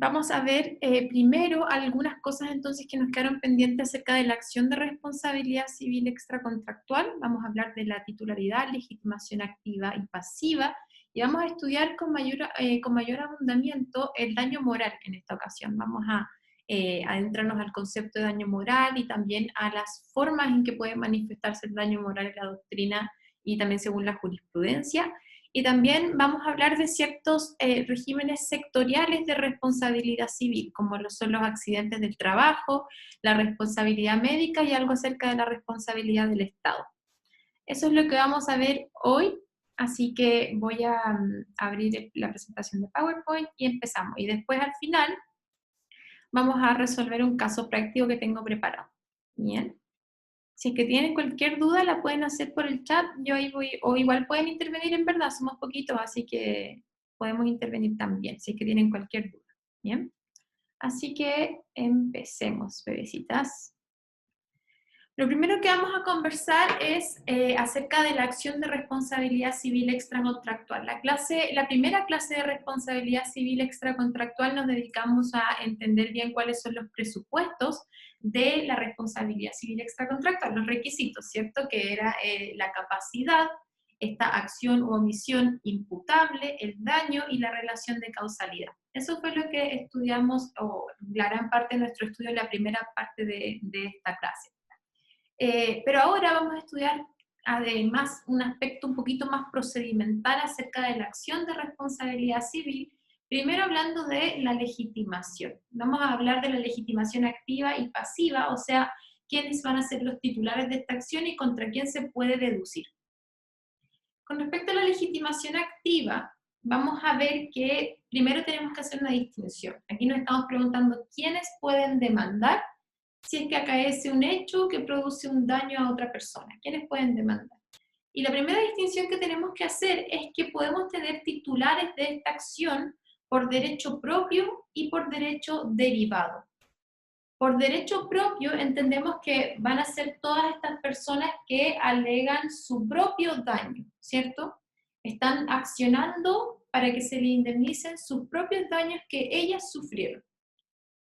Vamos a ver primero algunas cosas entonces que nos quedaron pendientes acerca de la acción de responsabilidad civil extracontractual. Vamos a hablar de la titularidad, legitimación activa y pasiva, y vamos a estudiar con mayor abundamiento el daño moral en esta ocasión. Vamos a adentrarnos al concepto de daño moral y también a las formas en que puede manifestarse el daño moral en la doctrina y también según la jurisprudencia. Y también vamos a hablar de ciertos regímenes sectoriales de responsabilidad civil, como lo son los accidentes del trabajo, la responsabilidad médica y algo acerca de la responsabilidad del Estado. Eso es lo que vamos a ver hoy, así que voy a abrir la presentación de PowerPoint y empezamos. Y después al final vamos a resolver un caso práctico que tengo preparado. Bien. Si es que tienen cualquier duda, la pueden hacer por el chat, yo ahí voy, o igual pueden intervenir en verdad, somos poquitos, así que podemos intervenir también, si es que tienen cualquier duda, ¿bien? Así que empecemos, bebecitas. Lo primero que vamos a conversar es acerca de la acción de responsabilidad civil extracontractual. La primera clase de responsabilidad civil extracontractual nos dedicamos a entender bien cuáles son los presupuestos de la responsabilidad civil extracontractual, los requisitos, ¿cierto? Que era la capacidad, esta acción u omisión imputable, el daño y la relación de causalidad. Eso fue lo que estudiamos, o la gran parte de nuestro estudio en la primera parte de esta clase. Pero ahora vamos a estudiar además un aspecto un poquito más procedimental acerca de la acción de responsabilidad civil, primero hablando de la legitimación. Vamos a hablar de la legitimación activa y pasiva, o sea, quiénes van a ser los titulares de esta acción y contra quién se puede deducir. Con respecto a la legitimación activa, vamos a ver que primero tenemos que hacer una distinción. Aquí nos estamos preguntando quiénes pueden demandar si es que acaece un hecho que produce un daño a otra persona. ¿Quiénes pueden demandar? Y la primera distinción que tenemos que hacer es que podemos tener titulares de esta acción por derecho propio y por derecho derivado. Por derecho propio entendemos que van a ser todas estas personas que alegan su propio daño, ¿cierto? Están accionando para que se le indemnicen sus propios daños que ellas sufrieron.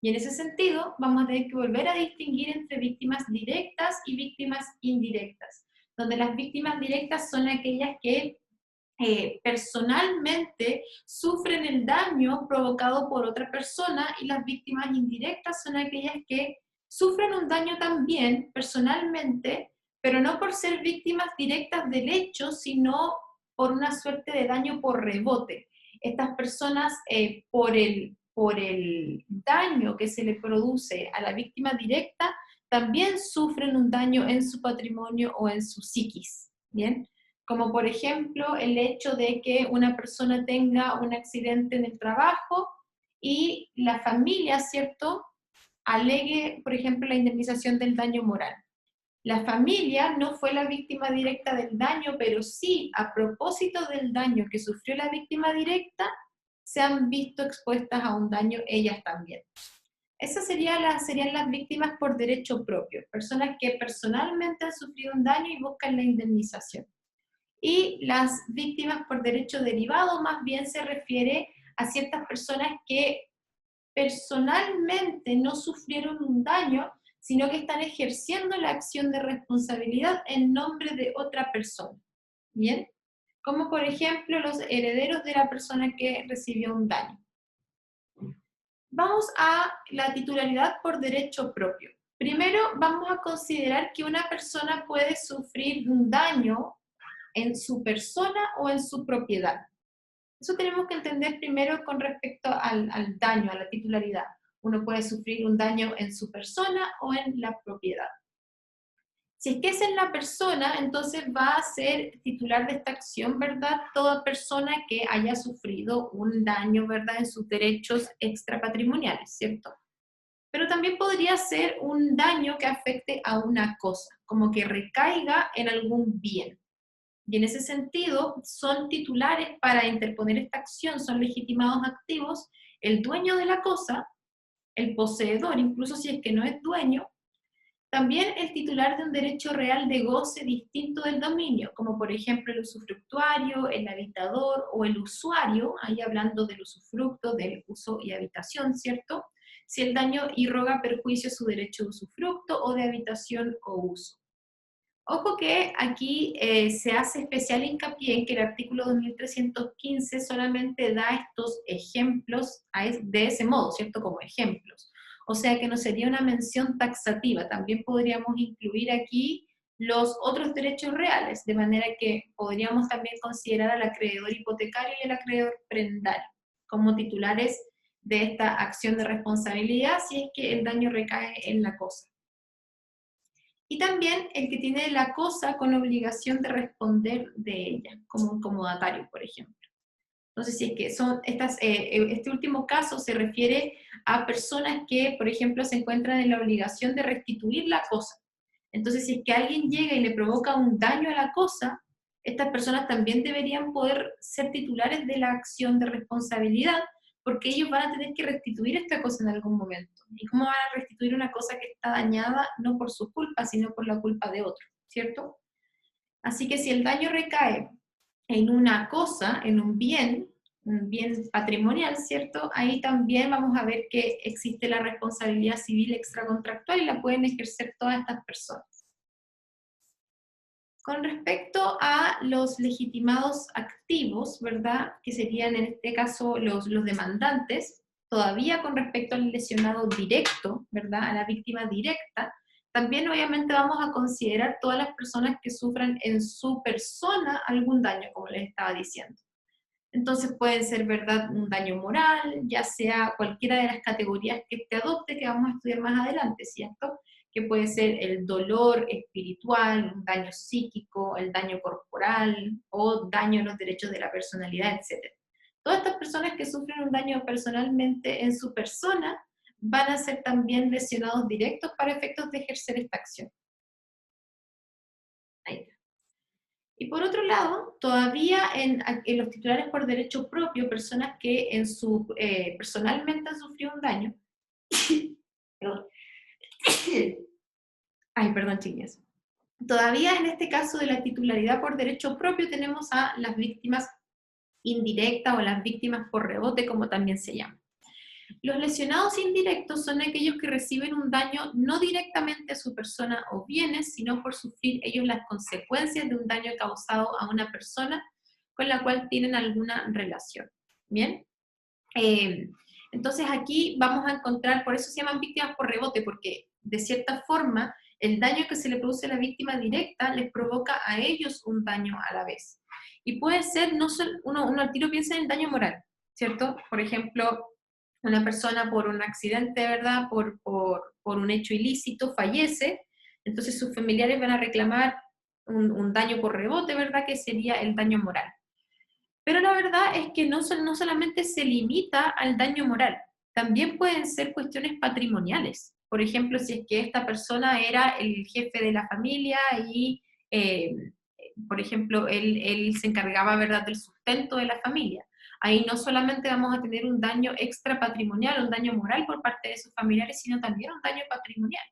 Y en ese sentido, vamos a tener que volver a distinguir entre víctimas directas y víctimas indirectas, donde las víctimas directas son aquellas que personalmente sufren el daño provocado por otra persona, y las víctimas indirectas son aquellas que sufren un daño también personalmente, pero no por ser víctimas directas del hecho, sino por una suerte de daño por rebote. Estas personas, por el daño que se le produce a la víctima directa, también sufren un daño en su patrimonio o en su psiquis, ¿bien? Como por ejemplo el hecho de que una persona tenga un accidente en el trabajo y la familia, ¿cierto?, alegue, por ejemplo, la indemnización del daño moral. La familia no fue la víctima directa del daño, pero sí, a propósito del daño que sufrió la víctima directa, se han visto expuestas a un daño ellas también. Esas serían las víctimas por derecho propio, personas que personalmente han sufrido un daño y buscan la indemnización. Y las víctimas por derecho derivado más bien se refiere a ciertas personas que personalmente no sufrieron un daño, sino que están ejerciendo la acción de responsabilidad en nombre de otra persona. ¿Bien? Como por ejemplo los herederos de la persona que recibió un daño. Vamos a la titularidad por derecho propio. Primero vamos a considerar que una persona puede sufrir un daño en su persona o en su propiedad. Eso tenemos que entender primero con respecto al daño, a la titularidad. Uno puede sufrir un daño en su persona o en la propiedad. Si es que es en la persona, entonces va a ser titular de esta acción, ¿verdad?, toda persona que haya sufrido un daño, ¿verdad?, en sus derechos extrapatrimoniales, ¿cierto? Pero también podría ser un daño que afecte a una cosa, como que recaiga en algún bien. Y en ese sentido, son titulares para interponer esta acción, son legitimados activos, el dueño de la cosa, el poseedor, incluso si es que no es dueño, También el titular de un derecho real de goce distinto del dominio, como por ejemplo el usufructuario, el habitador o el usuario, ahí hablando del usufructo, del uso y habitación, ¿cierto? Si el daño irroga perjuicio a su derecho de usufructo o de habitación o uso. Ojo que aquí se hace especial hincapié en que el artículo 2315 solamente da estos ejemplos de ese modo, ¿cierto? Como ejemplos. O sea que no sería una mención taxativa. También podríamos incluir aquí los otros derechos reales, de manera que podríamos también considerar al acreedor hipotecario y al acreedor prendario como titulares de esta acción de responsabilidad si es que el daño recae en la cosa. Y también el que tiene la cosa con obligación de responder de ella, como un comodatario, por ejemplo. Entonces, si es que son este último caso se refiere a personas que, por ejemplo, se encuentran en la obligación de restituir la cosa. Entonces, si es que alguien llega y le provoca un daño a la cosa, estas personas también deberían poder ser titulares de la acción de responsabilidad, porque ellos van a tener que restituir esta cosa en algún momento. ¿Y cómo van a restituir una cosa que está dañada no por su culpa, sino por la culpa de otro, ¿cierto? Así que si el daño recae en una cosa, en un bien patrimonial, ¿cierto? Ahí también vamos a ver que existe la responsabilidad civil extracontractual y la pueden ejercer todas estas personas. Con respecto a los legitimados activos, ¿verdad? Que serían en este caso los demandantes, todavía con respecto al lesionado directo, ¿verdad? A la víctima directa, también obviamente vamos a considerar todas las personas que sufran en su persona algún daño, como les estaba diciendo. Entonces pueden ser, ¿verdad?, un daño moral, ya sea cualquiera de las categorías que te adopte, que vamos a estudiar más adelante, ¿cierto? Que puede ser el dolor espiritual, un daño psíquico, el daño corporal o daño en los derechos de la personalidad, etc. Todas estas personas que sufren un daño personalmente en su persona van a ser también lesionados directos para efectos de ejercer esta acción. Ahí está. Y por otro lado, todavía en los titulares por derecho propio, personas que personalmente han sufrido un daño, perdón. Ay, perdón, chiquillas. Todavía en este caso de la titularidad por derecho propio tenemos a las víctimas indirectas o las víctimas por rebote, como también se llama. Los lesionados indirectos son aquellos que reciben un daño no directamente a su persona o bienes, sino por sufrir ellos las consecuencias de un daño causado a una persona con la cual tienen alguna relación. ¿Bien? Entonces aquí vamos a encontrar, por eso se llaman víctimas por rebote, porque de cierta forma el daño que se le produce a la víctima directa les provoca a ellos un daño a la vez. Y puede ser, no solo, uno al tiro piensa en el daño moral, ¿cierto? Por ejemplo, una persona por un accidente, ¿verdad? Por un hecho ilícito fallece, entonces sus familiares van a reclamar un daño por rebote, ¿verdad? Que sería el daño moral. Pero la verdad es que no solamente se limita al daño moral, también pueden ser cuestiones patrimoniales. Por ejemplo, si es que esta persona era el jefe de la familia y, por ejemplo, él se encargaba, ¿verdad?, del sustento de la familia. Ahí no solamente vamos a tener un daño extra patrimonial, un daño moral por parte de sus familiares, sino también un daño patrimonial,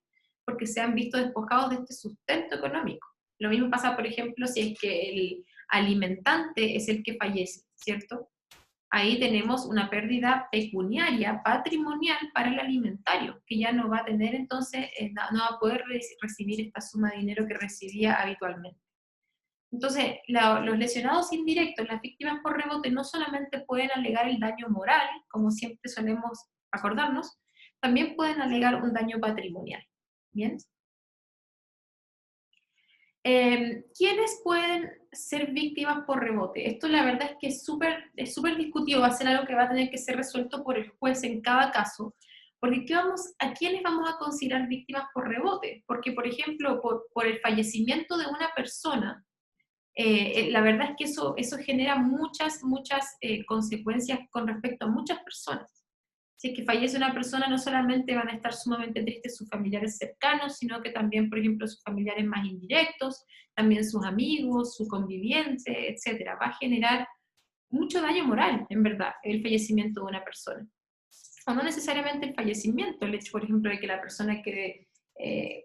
porque se han visto despojados de este sustento económico. Lo mismo pasa, por ejemplo, si es que el alimentante es el que fallece, ¿cierto? Ahí tenemos una pérdida pecuniaria, patrimonial para el alimentario, que ya no va a tener entonces, no va a poder recibir esta suma de dinero que recibía habitualmente. Entonces, los lesionados indirectos, las víctimas por rebote, no solamente pueden alegar el daño moral, como siempre solemos acordarnos, también pueden alegar un daño patrimonial. ¿Bien? ¿Quiénes pueden ser víctimas por rebote? Esto la verdad es que es súper discutido, va a ser algo que va a tener que ser resuelto por el juez en cada caso, porque ¿a quiénes vamos a considerar víctimas por rebote? Porque, por ejemplo, por el fallecimiento de una persona, la verdad es que eso genera muchas consecuencias con respecto a muchas personas. Si es que fallece una persona, no solamente van a estar sumamente tristes sus familiares cercanos, sino que también, por ejemplo, sus familiares más indirectos, también sus amigos, su conviviente, etcétera. Va a generar mucho daño moral, en verdad, el fallecimiento de una persona. O no necesariamente el fallecimiento, el hecho, por ejemplo, de que la persona quede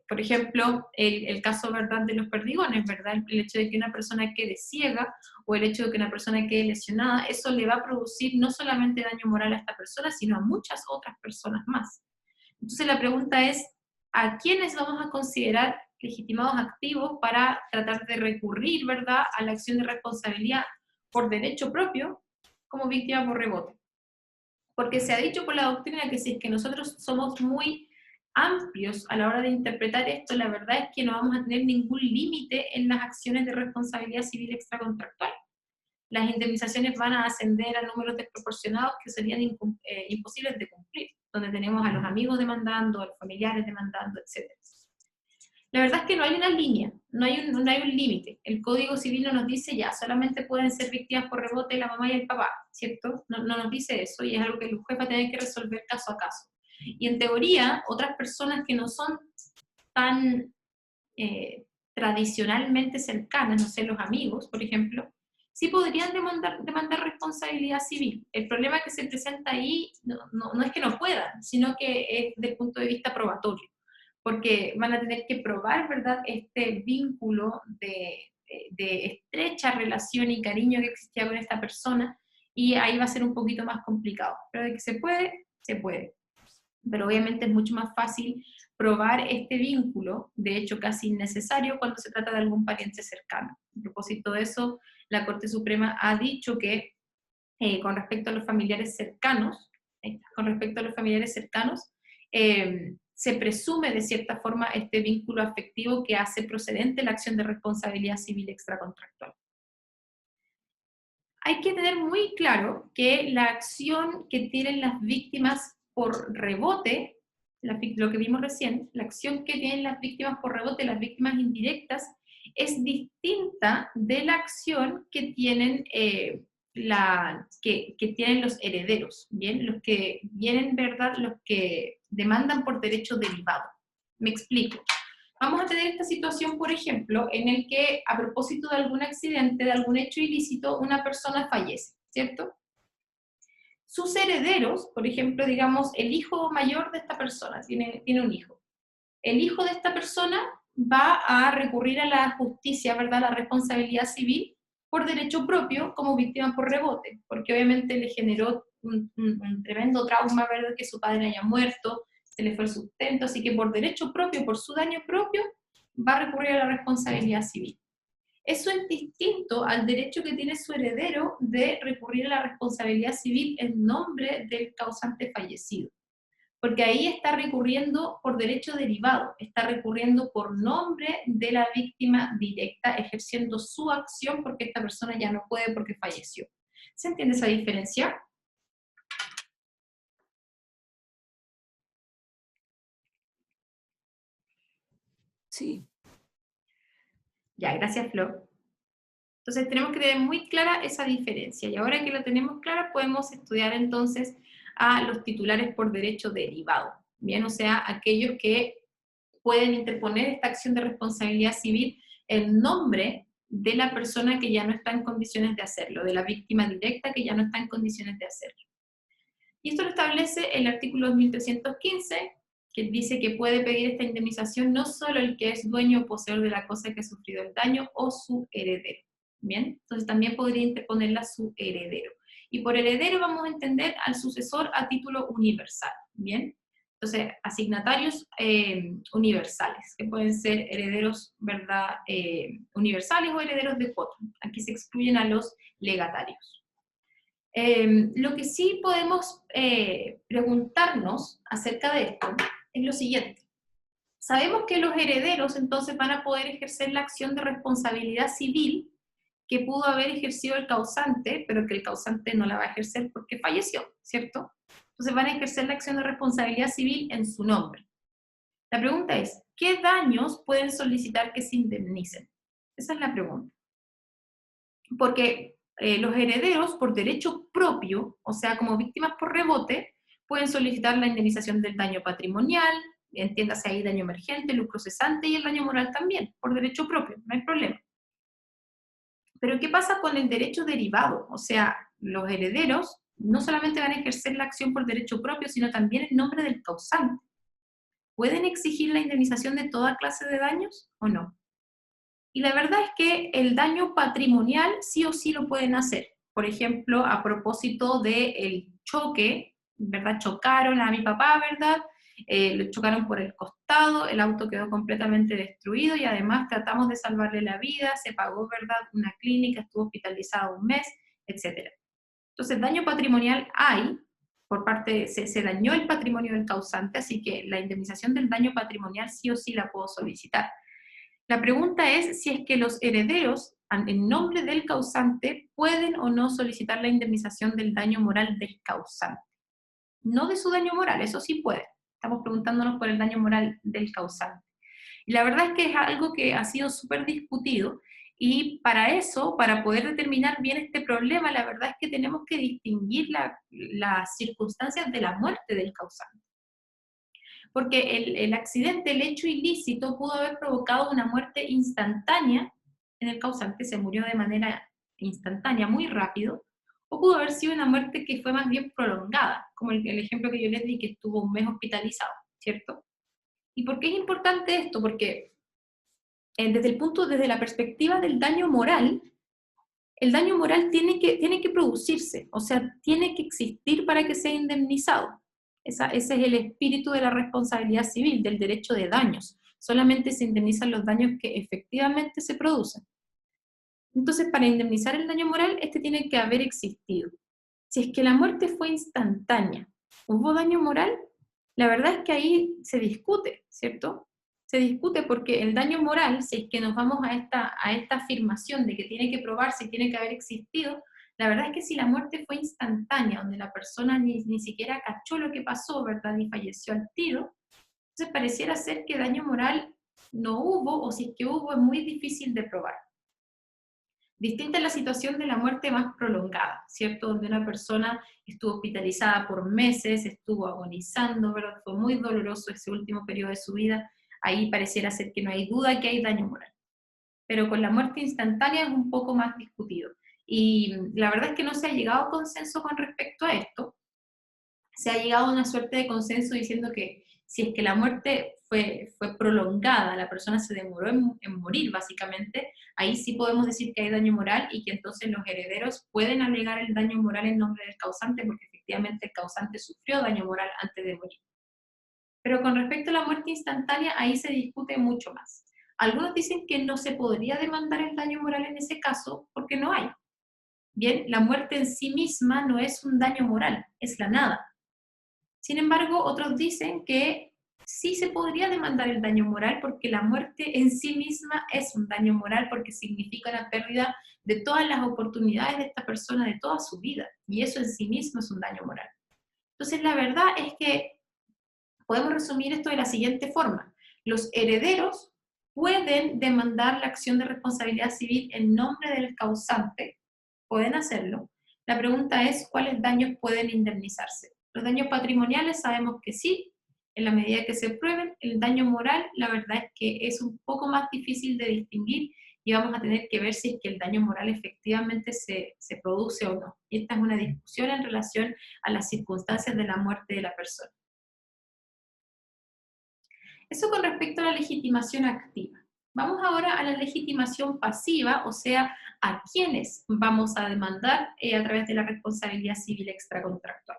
Por ejemplo, el caso, ¿verdad?, de los perdigones, ¿verdad? El hecho de que una persona quede ciega o el hecho de que una persona quede lesionada, eso le va a producir no solamente daño moral a esta persona, sino a muchas otras personas más. Entonces la pregunta es, ¿a quiénes vamos a considerar legitimados activos para tratar de recurrir, ¿verdad?, a la acción de responsabilidad por derecho propio como víctima por rebote? Porque se ha dicho por la doctrina que si es que nosotros somos muy amplios a la hora de interpretar esto, la verdad es que no vamos a tener ningún límite en las acciones de responsabilidad civil extracontractual. Las indemnizaciones van a ascender a números desproporcionados que serían imposibles de cumplir, donde tenemos a los amigos demandando, a los familiares demandando, etc. La verdad es que no hay una línea, no hay un límite. El Código Civil no nos dice ya, solamente pueden ser víctimas por rebote la mamá y el papá, ¿cierto? No nos dice eso y es algo que el juez va a tener que resolver caso a caso. Y en teoría, otras personas que no son tan tradicionalmente cercanas, no sé, los amigos, por ejemplo, sí podrían demandar responsabilidad civil. El problema que se presenta ahí no es que no puedan, sino que es desde el punto de vista probatorio, porque van a tener que probar, ¿verdad?, este vínculo de estrecha relación y cariño que existía con esta persona, y ahí va a ser un poquito más complicado. Pero de que se puede, se puede. Pero obviamente es mucho más fácil probar este vínculo, de hecho casi innecesario, cuando se trata de algún pariente cercano. A propósito de eso, la Corte Suprema ha dicho que con respecto a los familiares cercanos, se presume de cierta forma este vínculo afectivo que hace procedente la acción de responsabilidad civil extracontractual. Hay que tener muy claro que la acción que tienen las víctimas por rebote, lo que vimos recién, la acción que tienen las víctimas por rebote, las víctimas indirectas, es distinta de la acción que tienen, que tienen los herederos, ¿bien? Los que vienen, ¿verdad?, los que demandan por derecho derivado. Me explico. Vamos a tener esta situación, por ejemplo, en el que a propósito de algún accidente, de algún hecho ilícito, una persona fallece, ¿cierto? Sus herederos, por ejemplo, digamos, el hijo mayor de esta persona, tiene un hijo. El hijo de esta persona va a recurrir a la justicia, ¿verdad?, a la responsabilidad civil por derecho propio como víctima por rebote, porque obviamente le generó un tremendo trauma, ¿verdad?, que su padre haya muerto, se le fue el sustento, así que por derecho propio, por su daño propio, va a recurrir a la responsabilidad civil. Eso es distinto al derecho que tiene su heredero de recurrir a la responsabilidad civil en nombre del causante fallecido, porque ahí está recurriendo por derecho derivado, está recurriendo por nombre de la víctima directa, ejerciendo su acción porque esta persona ya no puede porque falleció. ¿Se entiende esa diferencia? Sí. Ya, gracias, Flor. Entonces tenemos que tener muy clara esa diferencia, y ahora que la tenemos clara podemos estudiar entonces a los titulares por derecho derivado, ¿bien? O sea, aquellos que pueden interponer esta acción de responsabilidad civil en nombre de la persona que ya no está en condiciones de hacerlo, de la víctima directa que ya no está en condiciones de hacerlo. Y esto lo establece el artículo 2315, que dice que puede pedir esta indemnización no solo el que es dueño o poseedor de la cosa que ha sufrido el daño o su heredero. ¿Bien? Entonces también podría interponerla su heredero. Y por heredero vamos a entender al sucesor a título universal. ¿Bien? Entonces, asignatarios universales, que pueden ser herederos, ¿verdad?, universales o herederos de cuota. Aquí se excluyen a los legatarios. Lo que sí podemos preguntarnos acerca de esto es lo siguiente. Sabemos que los herederos entonces van a poder ejercer la acción de responsabilidad civil que pudo haber ejercido el causante, pero que el causante no la va a ejercer porque falleció, ¿cierto? Entonces van a ejercer la acción de responsabilidad civil en su nombre. La pregunta es, ¿qué daños pueden solicitar que se indemnicen? Esa es la pregunta. Porque los herederos, por derecho propio, o sea, como víctimas por rebote, pueden solicitar la indemnización del daño patrimonial, entiéndase ahí daño emergente, lucro cesante y el daño moral también, por derecho propio, no hay problema. Pero ¿qué pasa con el derecho derivado? O sea, los herederos no solamente van a ejercer la acción por derecho propio, sino también en nombre del causante. ¿pueden exigir la indemnización de toda clase de daños o no? Y la verdad es que el daño patrimonial sí o sí lo pueden hacer. Por ejemplo, a propósito del choque, ¿verdad? Chocaron a mi papá, ¿verdad? Lo chocaron por el costado, el auto quedó completamente destruido y además tratamos de salvarle la vida, se pagó, ¿verdad? Una clínica, estuvo hospitalizado un mes, etc. Entonces, daño patrimonial hay, se dañó el patrimonio del causante, así que la indemnización del daño patrimonial sí o sí la puedo solicitar. La pregunta es si es que los herederos, en nombre del causante, pueden o no solicitar la indemnización del daño moral del causante. No de su daño moral, eso sí puede. Estamos preguntándonos por el daño moral del causante. Y la verdad es que es algo que ha sido súper discutido y para eso, para poder determinar bien este problema, la verdad es que tenemos que distinguir las circunstancias de la muerte del causante. Porque el accidente, el hecho ilícito, pudo haber provocado una muerte instantánea en el causante, se murió de manera instantánea, muy rápido, o pudo haber sido una muerte que fue más bien prolongada, como el ejemplo que yo les di, que estuvo un mes hospitalizado, ¿cierto? ¿Y por qué es importante esto? Porque desde la perspectiva del daño moral, el daño moral tiene que producirse, o sea, tiene que existir para que sea indemnizado. Ese es el espíritu de la responsabilidad civil, del derecho de daños. Solamente se indemnizan los daños que efectivamente se producen. Entonces, para indemnizar el daño moral, este tiene que haber existido. Si es que la muerte fue instantánea, ¿hubo daño moral? La verdad es que ahí se discute, ¿cierto? Se discute porque el daño moral, si es que nos vamos a esta afirmación de que tiene que probarse y tiene que haber existido, la verdad es que si la muerte fue instantánea, donde la persona ni siquiera cachó lo que pasó, ¿verdad? Y falleció al tiro, entonces pareciera ser que daño moral no hubo, o si es que hubo, es muy difícil de probar. Distinta es la situación de la muerte más prolongada, ¿cierto? Donde una persona estuvo hospitalizada por meses, estuvo agonizando, ¿verdad? Fue muy doloroso ese último periodo de su vida. Ahí pareciera ser que no hay duda que hay daño moral. Pero con la muerte instantánea es un poco más discutido. Y la verdad es que no se ha llegado a consenso con respecto a esto. Se ha llegado a una suerte de consenso diciendo que si es que la muerte fue prolongada, la persona se demoró en morir básicamente, ahí sí podemos decir que hay daño moral y que entonces los herederos pueden alegar el daño moral en nombre del causante porque efectivamente el causante sufrió daño moral antes de morir. Pero con respecto a la muerte instantánea, ahí se discute mucho más. Algunos dicen que no se podría demandar el daño moral en ese caso porque no hay. Bien, la muerte en sí misma no es un daño moral, es la nada. Sin embargo, otros dicen que sí se podría demandar el daño moral porque la muerte en sí misma es un daño moral porque significa la pérdida de todas las oportunidades de esta persona de toda su vida y eso en sí mismo es un daño moral. Entonces, la verdad es que podemos resumir esto de la siguiente forma. Los herederos pueden demandar la acción de responsabilidad civil en nombre del causante, pueden hacerlo. La pregunta es, ¿cuáles daños pueden indemnizarse? Los daños patrimoniales sabemos que sí, en la medida que se prueben. El daño moral, la verdad es que es un poco más difícil de distinguir y vamos a tener que ver si es que el daño moral efectivamente se produce o no. Y esta es una discusión en relación a las circunstancias de la muerte de la persona. Eso con respecto a la legitimación activa. Vamos ahora a la legitimación pasiva, o sea, a quiénes vamos a demandar a través de la responsabilidad civil extracontractual.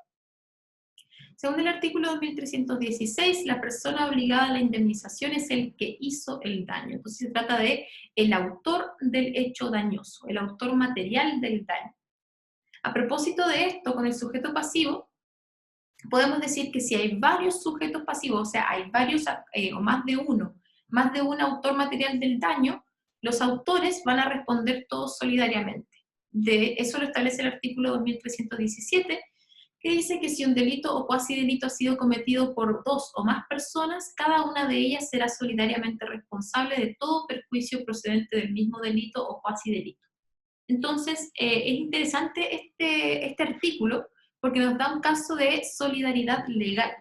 Según el artículo 2316, la persona obligada a la indemnización es el que hizo el daño. Entonces se trata de el autor del hecho dañoso, el autor material del daño. A propósito de esto, con el sujeto pasivo, podemos decir que si hay varios sujetos pasivos, o sea, hay varios o más de un autor material del daño, los autores van a responder todos solidariamente. De eso lo establece el artículo 2317, que dice que si un delito o cuasi delito ha sido cometido por dos o más personas, cada una de ellas será solidariamente responsable de todo perjuicio procedente del mismo delito o cuasi delito. Entonces, es interesante este artículo porque nos da un caso de solidaridad legal.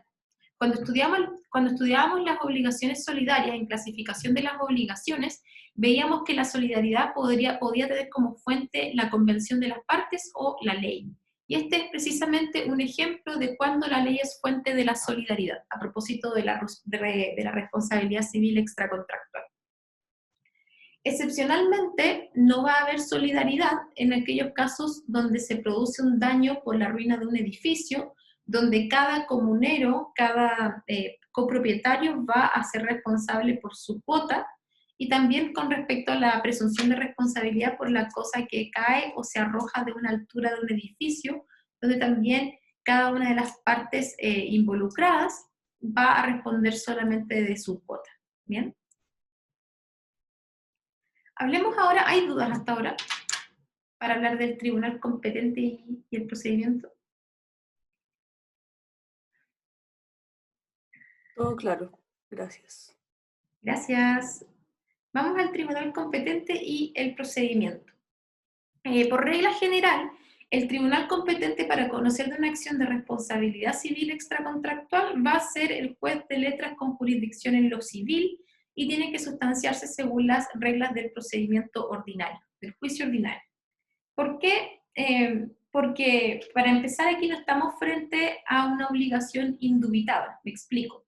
Cuando estudiábamos las obligaciones solidarias en clasificación de las obligaciones, veíamos que la solidaridad podía tener como fuente la convención de las partes o la ley. Y este es precisamente un ejemplo de cuando la ley es fuente de la solidaridad, a propósito de la responsabilidad civil extracontractual. Excepcionalmente, no va a haber solidaridad en aquellos casos donde se produce un daño por la ruina de un edificio, donde cada comunero, cada copropietario va a ser responsable por su cuota, y también con respecto a la presunción de responsabilidad por la cosa que cae o se arroja de una altura de un edificio, donde también cada una de las partes involucradas va a responder solamente de su cuota. ¿Bien? Hablemos ahora, ¿hay dudas hasta ahora para hablar del tribunal competente y el procedimiento? Todo claro, gracias. Gracias. Vamos al tribunal competente y el procedimiento. Por regla general, el tribunal competente para conocer de una acción de responsabilidad civil extracontractual va a ser el juez de letras con jurisdicción en lo civil y tiene que sustanciarse según las reglas del procedimiento ordinario, del juicio ordinario. ¿Por qué? Porque para empezar aquí no estamos frente a una obligación indubitada, me explico.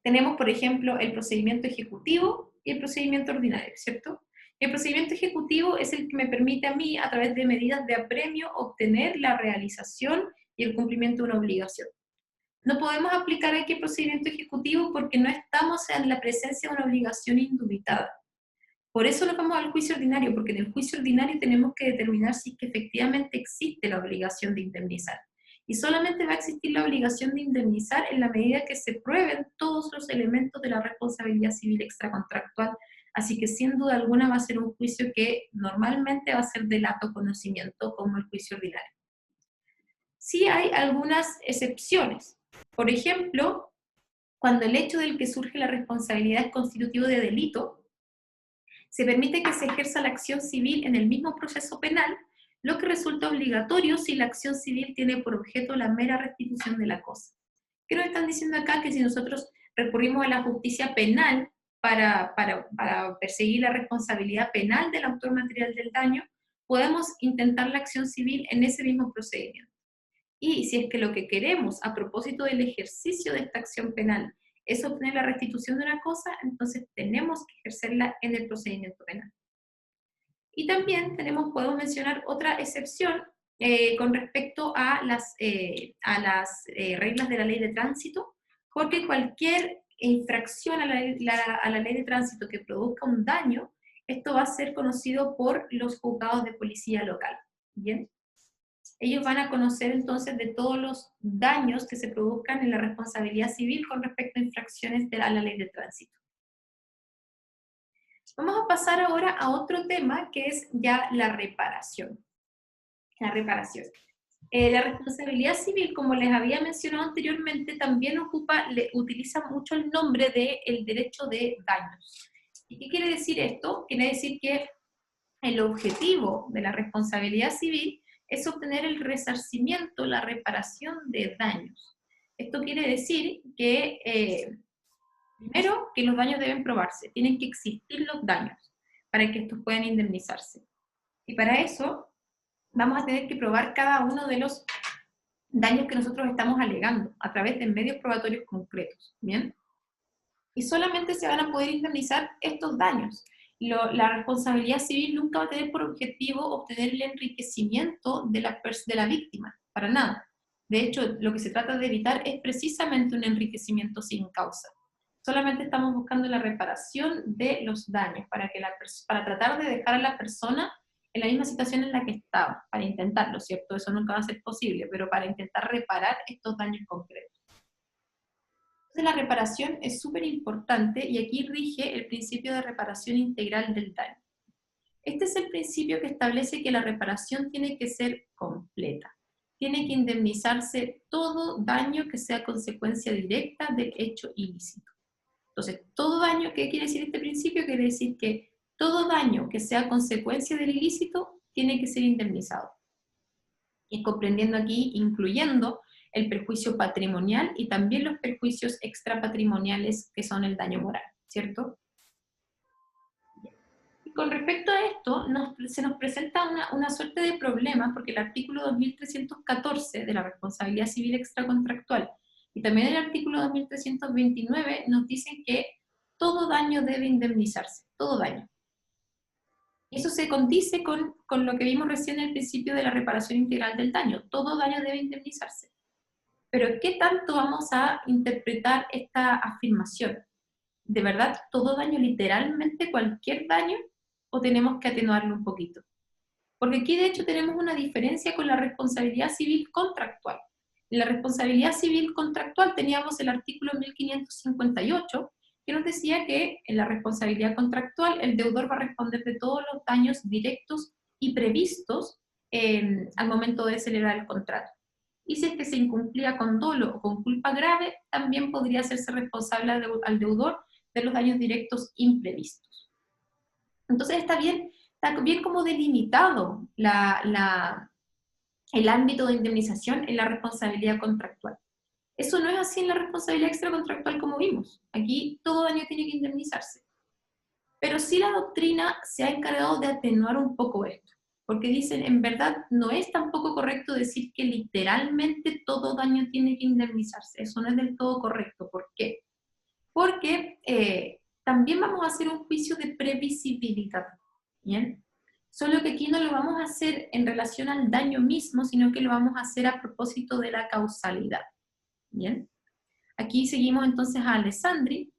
Tenemos, por ejemplo, el procedimiento ejecutivo y el procedimiento ordinario, ¿cierto? El procedimiento ejecutivo es el que me permite a mí, a través de medidas de apremio, obtener la realización y el cumplimiento de una obligación. No podemos aplicar aquí el procedimiento ejecutivo porque no estamos en la presencia de una obligación indubitada. Por eso nos vamos al juicio ordinario, porque en el juicio ordinario tenemos que determinar si es que efectivamente existe la obligación de indemnizar. Y solamente va a existir la obligación de indemnizar en la medida que se prueben todos los elementos de la responsabilidad civil extracontractual. Así que sin duda alguna va a ser un juicio que normalmente va a ser de lato conocimiento, como el juicio ordinario. Sí hay algunas excepciones. Por ejemplo, cuando el hecho del que surge la responsabilidad es constitutivo de delito, se permite que se ejerza la acción civil en el mismo proceso penal, lo que resulta obligatorio si la acción civil tiene por objeto la mera restitución de la cosa. ¿Qué nos están diciendo acá? Que si nosotros recurrimos a la justicia penal para perseguir la responsabilidad penal del autor material del daño, podemos intentar la acción civil en ese mismo procedimiento. Y si es que lo que queremos a propósito del ejercicio de esta acción penal es obtener la restitución de una cosa, entonces tenemos que ejercerla en el procedimiento penal. Y también podemos mencionar otra excepción con respecto a las reglas de la ley de tránsito, porque cualquier infracción a la ley de tránsito que produzca un daño, esto va a ser conocido por los juzgados de policía local. ¿Bien? Ellos van a conocer entonces de todos los daños que se produzcan en la responsabilidad civil con respecto a infracciones de la ley de tránsito. Vamos a pasar ahora a otro tema que es ya la reparación. La reparación. La responsabilidad civil, como les había mencionado anteriormente, también utiliza mucho el nombre del derecho de daños. ¿Y qué quiere decir esto? Quiere decir que el objetivo de la responsabilidad civil es obtener el resarcimiento, la reparación de daños. Esto quiere decir que, primero, que los daños deben probarse, tienen que existir los daños para que estos puedan indemnizarse. Y para eso vamos a tener que probar cada uno de los daños que nosotros estamos alegando a través de medios probatorios concretos, ¿bien? Y solamente se van a poder indemnizar estos daños. La responsabilidad civil nunca va a tener por objetivo obtener el enriquecimiento de la víctima, para nada. De hecho, lo que se trata de evitar es precisamente un enriquecimiento sin causa. Solamente estamos buscando la reparación de los daños, para tratar de dejar a la persona en la misma situación en la que estaba, para intentarlo, ¿cierto? Eso nunca va a ser posible, pero para intentar reparar estos daños concretos. Entonces la reparación es súper importante y aquí rige el principio de reparación integral del daño. Este es el principio que establece que la reparación tiene que ser completa. Tiene que indemnizarse todo daño que sea consecuencia directa del hecho ilícito. Entonces, todo daño, ¿qué quiere decir este principio? Quiere decir que todo daño que sea consecuencia del ilícito tiene que ser indemnizado. Y comprendiendo aquí, incluyendo el perjuicio patrimonial y también los perjuicios extrapatrimoniales que son el daño moral, ¿cierto? Con respecto a esto, se nos presenta una suerte de problema, porque el artículo 2314 de la responsabilidad civil extracontractual y también el artículo 2329 nos dicen que todo daño debe indemnizarse, todo daño. Eso se condice con lo que vimos recién en el principio de la reparación integral del daño. Todo daño debe indemnizarse. Pero ¿qué tanto vamos a interpretar esta afirmación? ¿De verdad todo daño, literalmente cualquier daño, o tenemos que atenuarlo un poquito? Porque aquí de hecho tenemos una diferencia con la responsabilidad civil contractual. En la responsabilidad civil contractual teníamos el artículo 1558, que nos decía que en la responsabilidad contractual el deudor va a responder de todos los daños directos y previstos al momento de celebrar el contrato. Y si es que se incumplía con dolo o con culpa grave, también podría hacerse responsable al deudor de los daños directos imprevistos. Entonces está bien como delimitado el ámbito de indemnización en la responsabilidad contractual. Eso no es así en la responsabilidad extracontractual como vimos. Aquí todo daño tiene que indemnizarse. Pero sí la doctrina se ha encargado de atenuar un poco esto, porque dicen, en verdad, no es tampoco correcto decir que literalmente todo daño tiene que indemnizarse. Eso no es del todo correcto. ¿Por qué? Porque también vamos a hacer un juicio de previsibilidad, ¿bien? Solo que aquí no lo vamos a hacer en relación al daño mismo, sino que lo vamos a hacer a propósito de la causalidad, ¿bien? Aquí seguimos entonces a Alessandri,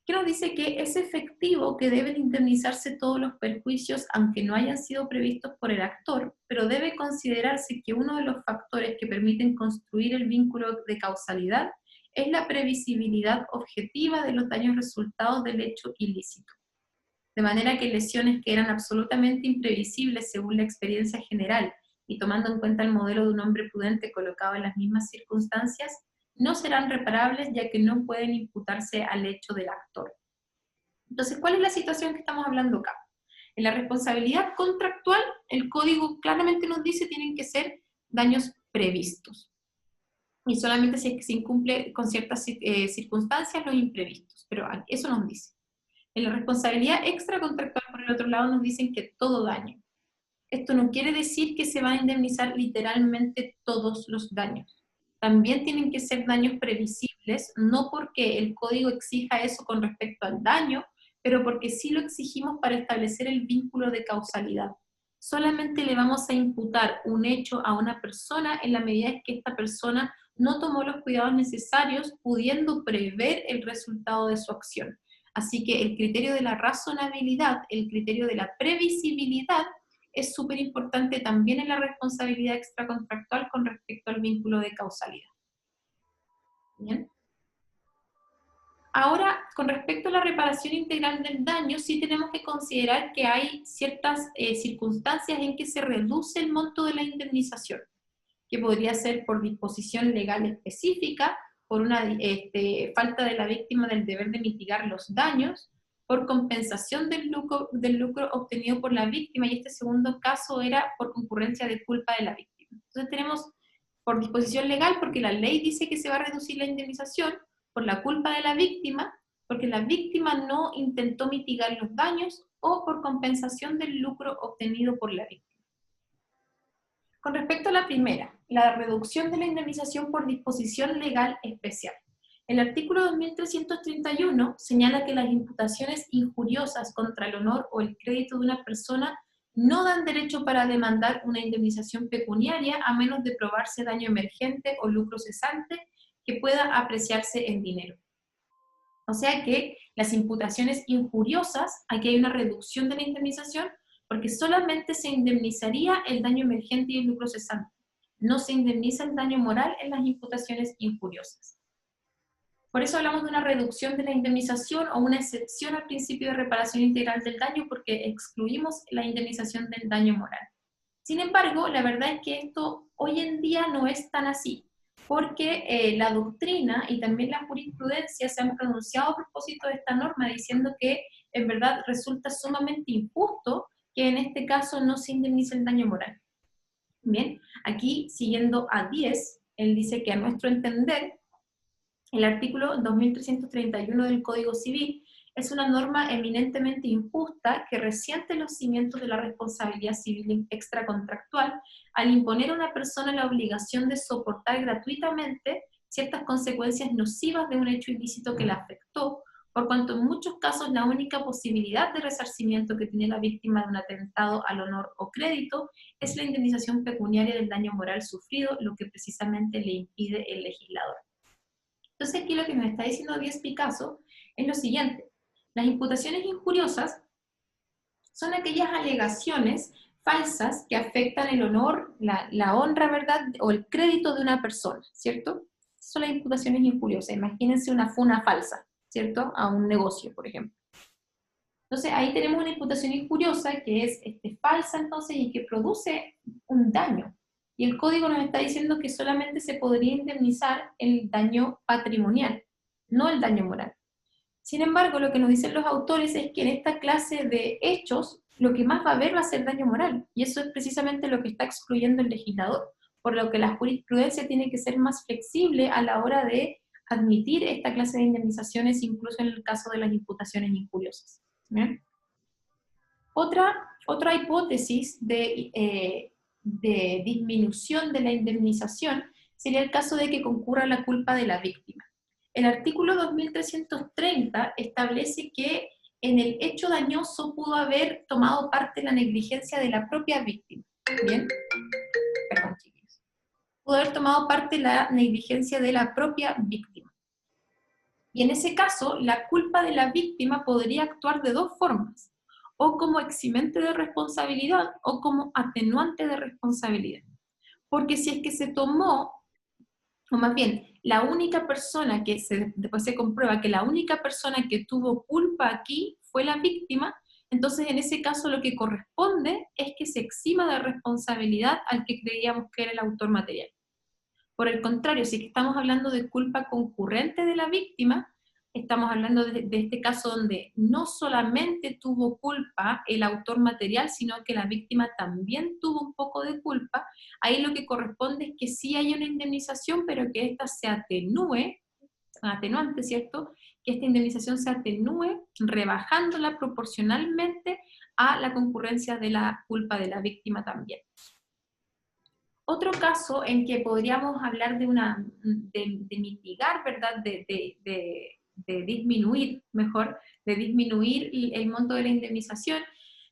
que nos dice que es efectivo que deben indemnizarse todos los perjuicios aunque no hayan sido previstos por el actor, pero debe considerarse que uno de los factores que permiten construir el vínculo de causalidad es la previsibilidad objetiva de los daños resultados del hecho ilícito. De manera que lesiones que eran absolutamente imprevisibles según la experiencia general y tomando en cuenta el modelo de un hombre prudente colocado en las mismas circunstancias, no serán reparables ya que no pueden imputarse al hecho del actor. Entonces, ¿cuál es la situación que estamos hablando acá? En la responsabilidad contractual, el código claramente nos dice que tienen que ser daños previstos. Y solamente si es que se incumple con ciertas circunstancias los imprevistos, pero eso nos dice. En la responsabilidad extracontractual, por el otro lado, nos dicen que todo daño. Esto no quiere decir que se van a indemnizar literalmente todos los daños. También tienen que ser daños previsibles, no porque el código exija eso con respecto al daño, pero porque sí lo exigimos para establecer el vínculo de causalidad. Solamente le vamos a imputar un hecho a una persona en la medida en que esta persona no tomó los cuidados necesarios, pudiendo prever el resultado de su acción. Así que el criterio de la razonabilidad, el criterio de la previsibilidad, es súper importante también en la responsabilidad extracontractual con respecto al vínculo de causalidad. ¿Bien? Ahora, con respecto a la reparación integral del daño, sí tenemos que considerar que hay ciertas circunstancias en que se reduce el monto de la indemnización, que podría ser por disposición legal específica, por una falta de la víctima del deber de mitigar los daños, por compensación del lucro obtenido por la víctima, y este segundo caso era por concurrencia de culpa de la víctima. Entonces tenemos por disposición legal, porque la ley dice que se va a reducir la indemnización, por la culpa de la víctima, porque la víctima no intentó mitigar los daños, o por compensación del lucro obtenido por la víctima. Con respecto a la primera, la reducción de la indemnización por disposición legal especial. El artículo 2331 señala que las imputaciones injuriosas contra el honor o el crédito de una persona no dan derecho para demandar una indemnización pecuniaria a menos de probarse daño emergente o lucro cesante que pueda apreciarse en dinero. O sea que las imputaciones injuriosas, aquí hay una reducción de la indemnización, porque solamente se indemnizaría el daño emergente y el lucro cesante. No se indemniza el daño moral en las imputaciones injuriosas. Por eso hablamos de una reducción de la indemnización o una excepción al principio de reparación integral del daño, porque excluimos la indemnización del daño moral. Sin embargo, la verdad es que esto hoy en día no es tan así, porque la doctrina y también la jurisprudencia se han pronunciado a propósito de esta norma, diciendo que en verdad resulta sumamente injusto que en este caso no se indemnice el daño moral. Bien, aquí siguiendo a 10, él dice que a nuestro entender, el artículo 2331 del Código Civil es una norma eminentemente injusta que resiente los cimientos de la responsabilidad civil extracontractual al imponer a una persona la obligación de soportar gratuitamente ciertas consecuencias nocivas de un hecho ilícito que la afectó, por cuanto en muchos casos la única posibilidad de resarcimiento que tiene la víctima de un atentado al honor o crédito es la indemnización pecuniaria del daño moral sufrido, lo que precisamente le impide el legislador. Entonces aquí lo que nos está diciendo Díaz Picasso es lo siguiente: las imputaciones injuriosas son aquellas alegaciones falsas que afectan el honor, la honra, ¿verdad?, o el crédito de una persona, ¿cierto? Son las imputaciones injuriosas. Imagínense una funa falsa, ¿cierto?, a un negocio, por ejemplo. Entonces ahí tenemos una imputación injuriosa que es falsa entonces y que produce un daño. Y el código nos está diciendo que solamente se podría indemnizar el daño patrimonial, no el daño moral. Sin embargo, lo que nos dicen los autores es que en esta clase de hechos lo que más va a haber va a ser daño moral, y eso es precisamente lo que está excluyendo el legislador, por lo que la jurisprudencia tiene que ser más flexible a la hora de admitir esta clase de indemnizaciones, incluso en el caso de las imputaciones injuriosas. ¿Bien? Otra hipótesis de disminución de la indemnización sería el caso de que concurra la culpa de la víctima. El artículo 2330 establece que en el hecho dañoso pudo haber tomado parte la negligencia de la propia víctima. ¿Bien? Perdón, chiquillos. Pudo haber tomado parte la negligencia de la propia víctima. Y en ese caso, la culpa de la víctima podría actuar de dos formas: o como eximente de responsabilidad o como atenuante de responsabilidad. Porque si es que se tomó, o más bien, la única persona que después se comprueba que la única persona que tuvo culpa aquí fue la víctima, entonces en ese caso lo que corresponde es que se exima de responsabilidad al que creíamos que era el autor material. Por el contrario, si es que estamos hablando de culpa concurrente de la víctima, estamos hablando de este caso donde no solamente tuvo culpa el autor material, sino que la víctima también tuvo un poco de culpa. Ahí lo que corresponde es que sí hay una indemnización, pero que ésta se atenúe, atenuante, ¿cierto? Que esta indemnización se atenúe rebajándola proporcionalmente a la concurrencia de la culpa de la víctima también. Otro caso en que podríamos hablar de mitigar, ¿verdad?, de disminuir, mejor, de disminuir el monto de la indemnización,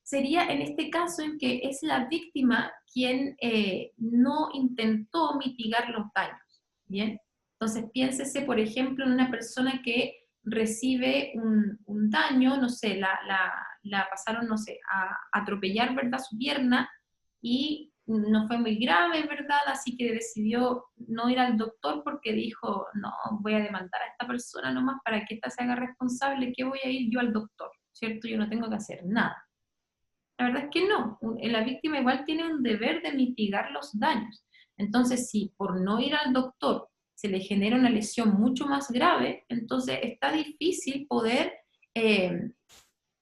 sería en este caso en que es la víctima quien no intentó mitigar los daños, ¿bien? Entonces piénsese, por ejemplo, en una persona que recibe un daño, no sé, la pasaron, no sé, a atropellar, ¿verdad?, su pierna, y no fue muy grave, ¿verdad? Así que decidió no ir al doctor porque dijo, no, voy a demandar a esta persona nomás para que ésta se haga responsable, que voy a ir yo al doctor, ¿cierto? Yo no tengo que hacer nada. La verdad es que no, la víctima igual tiene un deber de mitigar los daños. Entonces, si por no ir al doctor se le genera una lesión mucho más grave, entonces está difícil poder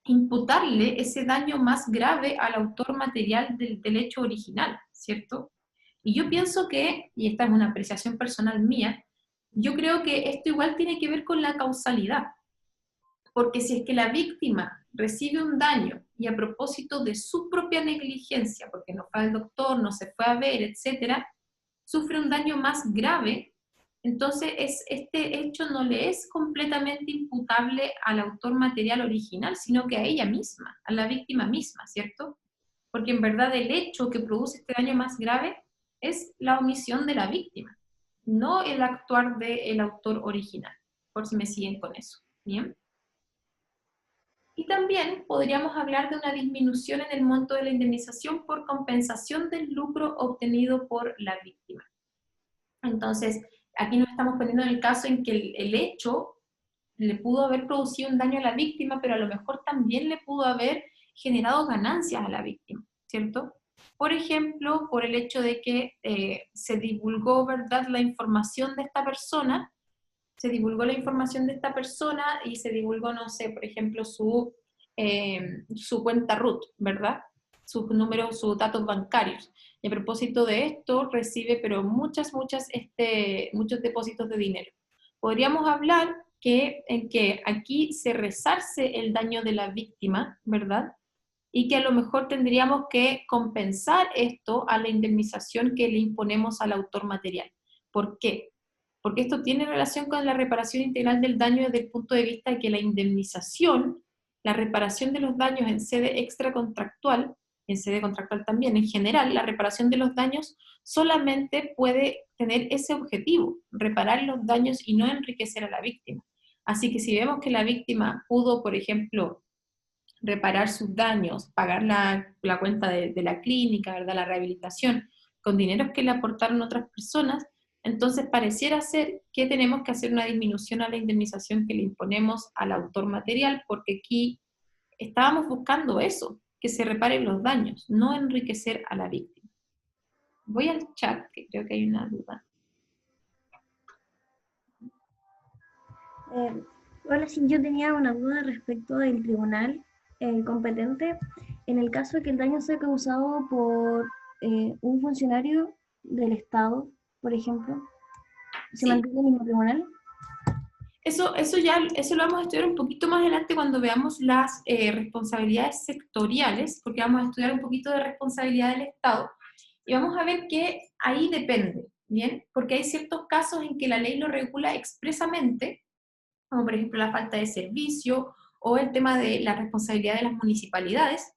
imputarle ese daño más grave al autor material del hecho original, ¿cierto? Y yo pienso que, y esta es una apreciación personal mía, yo creo que esto igual tiene que ver con la causalidad, porque si es que la víctima recibe un daño y a propósito de su propia negligencia, porque no fue al doctor, no se fue a ver, etcétera, sufre un daño más grave, entonces este hecho no le es completamente imputable al autor material original, sino que a ella misma, a la víctima misma, ¿cierto? Porque en verdad el hecho que produce este daño más grave es la omisión de la víctima, no el actuar del autor original, por si me siguen con eso, ¿bien? Y también podríamos hablar de una disminución en el monto de la indemnización por compensación del lucro obtenido por la víctima. Entonces, aquí nos estamos poniendo en el caso en que el hecho le pudo haber producido un daño a la víctima, pero a lo mejor también le pudo haber generado ganancias a la víctima, ¿cierto? Por ejemplo, por el hecho de que se divulgó, ¿verdad?, la información de esta persona, se divulgó la información de esta persona y se divulgó, no sé, por ejemplo, su cuenta RUT, ¿verdad? Sus números, sus datos bancarios. Y a propósito de esto, recibe, pero muchos depósitos de dinero. Podríamos hablar en que aquí se resarce el daño de la víctima, ¿verdad? Y que a lo mejor tendríamos que compensar esto a la indemnización que le imponemos al autor material. ¿Por qué? Porque esto tiene relación con la reparación integral del daño desde el punto de vista de que la indemnización, la reparación de los daños en sede extracontractual, en sede contractual también, en general, la reparación de los daños solamente puede tener ese objetivo, reparar los daños y no enriquecer a la víctima. Así que si vemos que la víctima pudo, por ejemplo, reparar sus daños, pagar la cuenta de la clínica, ¿verdad? La rehabilitación, con dineros que le aportaron otras personas, entonces pareciera ser que tenemos que hacer una disminución a la indemnización que le imponemos al autor material, porque aquí estábamos buscando eso, que se reparen los daños, no enriquecer a la víctima. Voy al chat, que creo que hay una duda. Hola, sí, yo tenía una duda respecto del tribunal competente. En el caso de que el daño sea causado por un funcionario del Estado, por ejemplo, ¿se Sí. mantiene el mismo tribunal? Eso lo vamos a estudiar un poquito más adelante cuando veamos las responsabilidades sectoriales, porque vamos a estudiar un poquito de responsabilidad del Estado, y vamos a ver que ahí depende, ¿bien? Porque hay ciertos casos en que la ley lo regula expresamente, como por ejemplo la falta de servicio, o el tema de la responsabilidad de las municipalidades.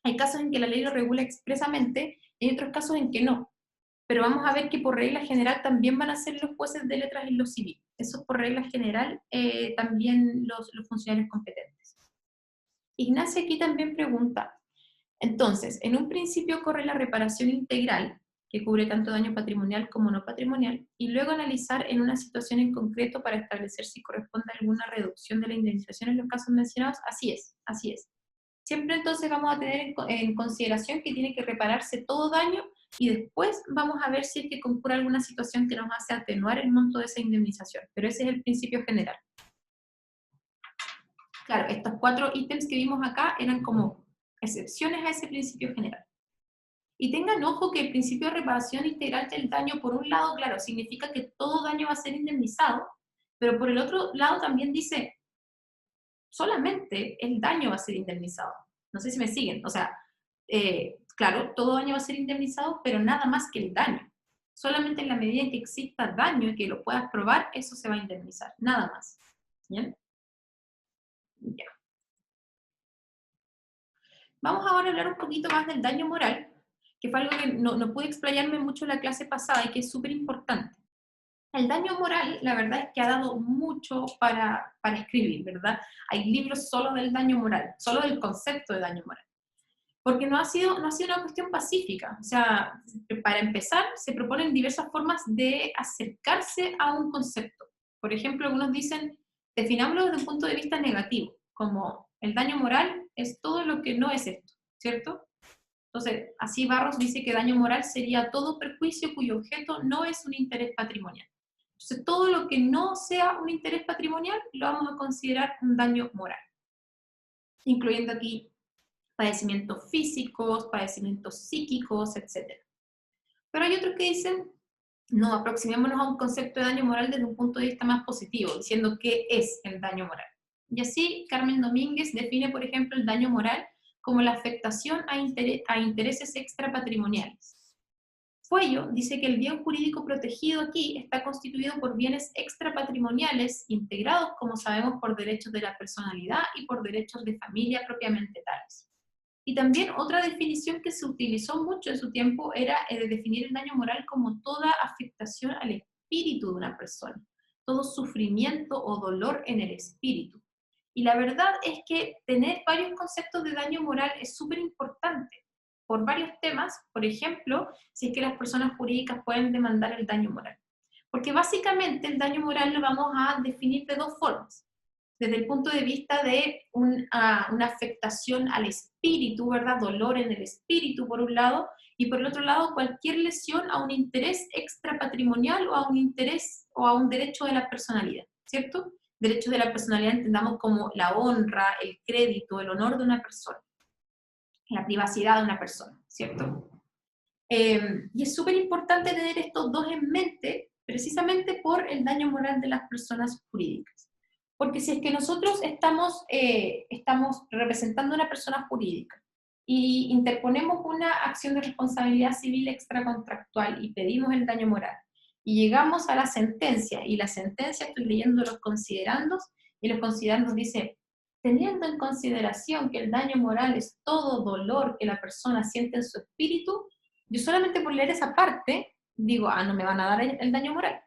Hay casos en que la ley lo regula expresamente, y hay otros casos en que no. Pero vamos a ver que por regla general también van a ser los jueces de letras en lo civil. Eso por regla general también los funcionarios competentes. Ignacia aquí también pregunta, entonces, en un principio corre la reparación integral, que cubre tanto daño patrimonial como no patrimonial, y luego analizar en una situación en concreto para establecer si corresponde alguna reducción de la indemnización en los casos mencionados. Así es, así es. Siempre entonces vamos a tener en consideración que tiene que repararse todo daño y después vamos a ver si es que concurre alguna situación que nos hace atenuar el monto de esa indemnización. Pero ese es el principio general. Claro, estos 4 ítems que vimos acá eran como excepciones a ese principio general. Y tengan ojo que el principio de reparación integral del daño, por un lado, claro, significa que todo daño va a ser indemnizado, pero por el otro lado también dice, solamente el daño va a ser indemnizado. No sé si me siguen. O sea, claro, todo daño va a ser indemnizado, pero nada más que el daño. Solamente en la medida en que exista daño y que lo puedas probar, eso se va a indemnizar. Nada más. ¿Bien? Ya. Vamos ahora a hablar un poquito más del daño moral, que fue algo que no pude explayarme mucho en la clase pasada y que es súper importante. El daño moral, la verdad es que ha dado mucho para escribir, ¿verdad? Hay libros solo del daño moral, solo del concepto de daño moral. Porque no ha sido una cuestión pacífica. O sea, para empezar, se proponen diversas formas de acercarse a un concepto. Por ejemplo, algunos dicen, definámoslo desde un punto de vista negativo, como el daño moral es todo lo que no es esto, ¿cierto? Entonces, así Barros dice que daño moral sería todo perjuicio cuyo objeto no es un interés patrimonial. Entonces, todo lo que no sea un interés patrimonial lo vamos a considerar un daño moral, incluyendo aquí padecimientos físicos, padecimientos psíquicos, etc. Pero hay otros que dicen, no, aproximémonos a un concepto de daño moral desde un punto de vista más positivo, diciendo qué es el daño moral. Y así, Carmen Domínguez define, por ejemplo, el daño moral como la afectación a intereses extrapatrimoniales. Fuello dice que el bien jurídico protegido aquí está constituido por bienes extrapatrimoniales integrados, como sabemos, por derechos de la personalidad y por derechos de familia propiamente tales. Y también otra definición que se utilizó mucho en su tiempo era de definir el daño moral como toda afectación al espíritu de una persona, todo sufrimiento o dolor en el espíritu. Y la verdad es que tener varios conceptos de daño moral es súper importante por varios temas. Por ejemplo, si es que las personas jurídicas pueden demandar el daño moral. Porque básicamente el daño moral lo vamos a definir de dos formas. Desde el punto de vista de una afectación al espíritu, ¿verdad? Dolor en el espíritu, por un lado, y por el otro lado, cualquier lesión a un interés extrapatrimonial o a un interés o a un derecho de la personalidad, ¿cierto? Derechos de la personalidad entendamos como la honra, el crédito, el honor de una persona, la privacidad de una persona, ¿cierto? Y es súper importante tener estos dos en mente, precisamente por el daño moral de las personas jurídicas. Porque si es que nosotros estamos representando a una persona jurídica y interponemos una acción de responsabilidad civil extracontractual y pedimos el daño moral, y llegamos a la sentencia, y la sentencia estoy leyendo los considerandos, y los considerandos dice, teniendo en consideración que el daño moral es todo dolor que la persona siente en su espíritu, yo solamente por leer esa parte digo, no me van a dar el daño moral.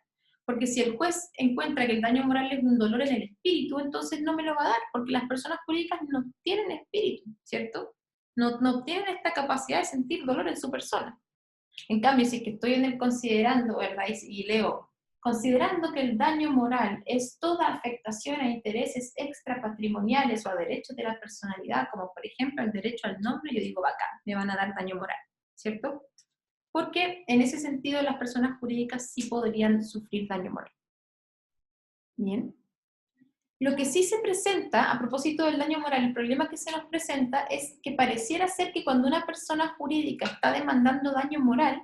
Porque si el juez encuentra que el daño moral es un dolor en el espíritu, entonces no me lo va a dar, porque las personas jurídicas no tienen espíritu, ¿cierto? No tienen esta capacidad de sentir dolor en su persona. En cambio, si es que estoy en el considerando, ¿verdad? Y leo, considerando que el daño moral es toda afectación a intereses extrapatrimoniales o a derechos de la personalidad, como por ejemplo el derecho al nombre, yo digo, bacán, me van a dar daño moral, ¿cierto? Porque en ese sentido las personas jurídicas sí podrían sufrir daño moral. Bien. Lo que sí se presenta, a propósito del daño moral, el problema que se nos presenta es que pareciera ser que cuando una persona jurídica está demandando daño moral,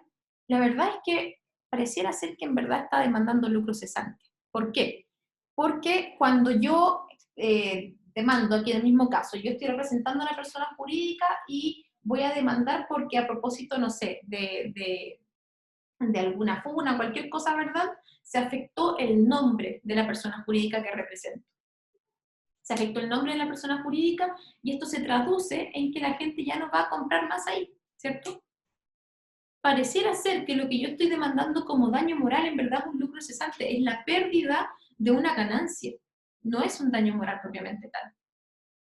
la verdad es que pareciera ser que en verdad está demandando lucro cesante. ¿Por qué? Porque cuando yo demando, aquí en el mismo caso, yo estoy representando a una persona jurídica y voy a demandar porque a propósito, no sé, de alguna funa, cualquier cosa, ¿verdad? Se afectó el nombre de la persona jurídica que represento. Se afectó el nombre de la persona jurídica y esto se traduce en que la gente ya no va a comprar más ahí, ¿cierto? Pareciera ser que lo que yo estoy demandando como daño moral en verdad es un lucro cesante, es la pérdida de una ganancia, no es un daño moral propiamente tal.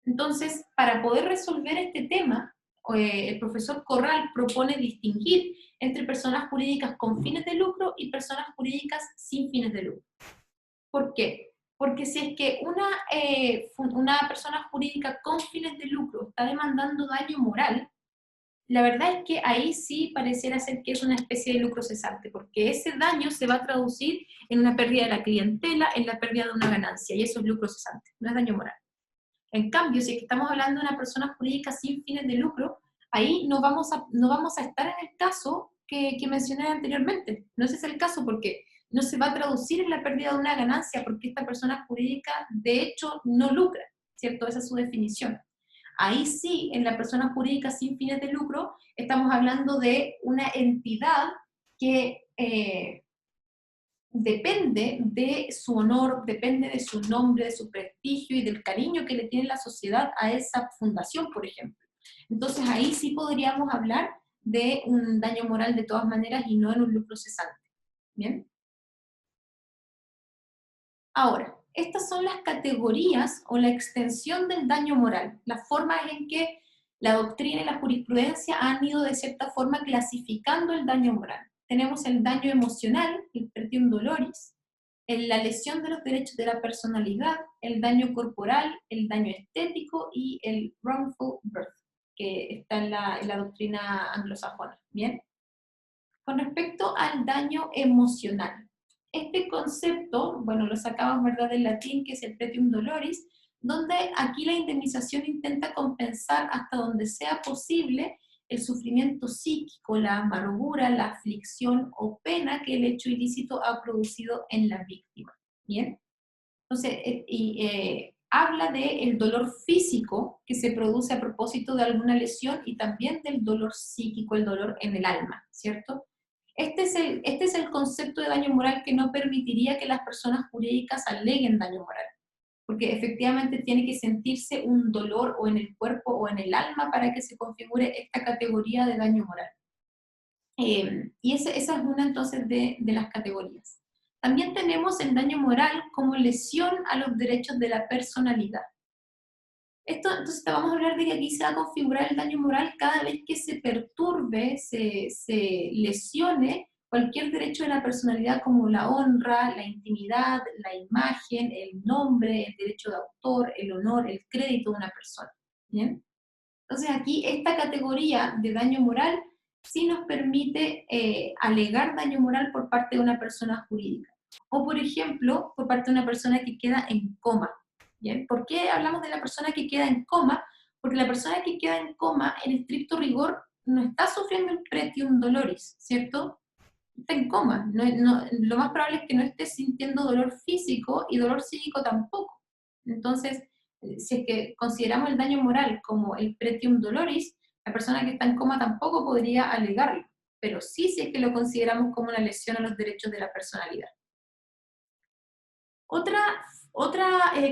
Entonces, para poder resolver este tema, el profesor Corral propone distinguir entre personas jurídicas con fines de lucro y personas jurídicas sin fines de lucro. ¿Por qué? Porque si es que una persona jurídica con fines de lucro está demandando daño moral, la verdad es que ahí sí pareciera ser que es una especie de lucro cesante, porque ese daño se va a traducir en una pérdida de la clientela, en la pérdida de una ganancia, y eso es lucro cesante, no es daño moral. En cambio, si es que estamos hablando de una persona jurídica sin fines de lucro, ahí no vamos a estar en el caso que mencioné anteriormente. No ese es el caso porque no se va a traducir en la pérdida de una ganancia porque esta persona jurídica de hecho no lucra, ¿cierto? Esa es su definición. Ahí sí, en la persona jurídica sin fines de lucro, estamos hablando de una entidad que depende de su honor, depende de su nombre, de su prestigio y del cariño que le tiene la sociedad a esa fundación, por ejemplo. Entonces ahí sí podríamos hablar de un daño moral de todas maneras y no en un lucro cesante. ¿Bien? Ahora, estas son las categorías o la extensión del daño moral, las formas en que la doctrina y la jurisprudencia han ido de cierta forma clasificando el daño moral. Tenemos el daño emocional, el pertium doloris, la lesión de los derechos de la personalidad, el daño corporal, el daño estético y el wrongful birth, que está en la doctrina anglosajona. ¿Bien? Con respecto al daño emocional, este concepto, bueno, lo sacamos, ¿verdad?, del latín, que es el pretium doloris, donde aquí la indemnización intenta compensar hasta donde sea posible el sufrimiento psíquico, la amargura, la aflicción o pena que el hecho ilícito ha producido en la víctima. ¿Bien? Entonces, habla del dolor físico que se produce a propósito de alguna lesión y también del dolor psíquico, el dolor en el alma, ¿cierto? Este es el concepto de daño moral que no permitiría que las personas jurídicas aleguen daño moral, porque efectivamente tiene que sentirse un dolor o en el cuerpo o en el alma para que se configure esta categoría de daño moral. Y esa es una entonces de las categorías. También tenemos el daño moral como lesión a los derechos de la personalidad. Esto, entonces, te vamos a hablar de que aquí se va a configurar el daño moral cada vez que se perturbe, se lesione cualquier derecho de la personalidad como la honra, la intimidad, la imagen, el nombre, el derecho de autor, el honor, el crédito de una persona. ¿Bien? Entonces aquí esta categoría de daño moral sí nos permite alegar daño moral por parte de una persona jurídica. O por ejemplo, por parte de una persona que queda en coma. ¿Bien? ¿Por qué hablamos de la persona que queda en coma? Porque la persona que queda en coma, en estricto rigor, no está sufriendo el pretium doloris, ¿cierto? Está en coma. Lo más probable es que no esté sintiendo dolor físico y dolor psíquico tampoco. Entonces, si es que consideramos el daño moral como el pretium doloris, la persona que está en coma tampoco podría alegarlo, pero sí si es que lo consideramos como una lesión a los derechos de la personalidad. Otra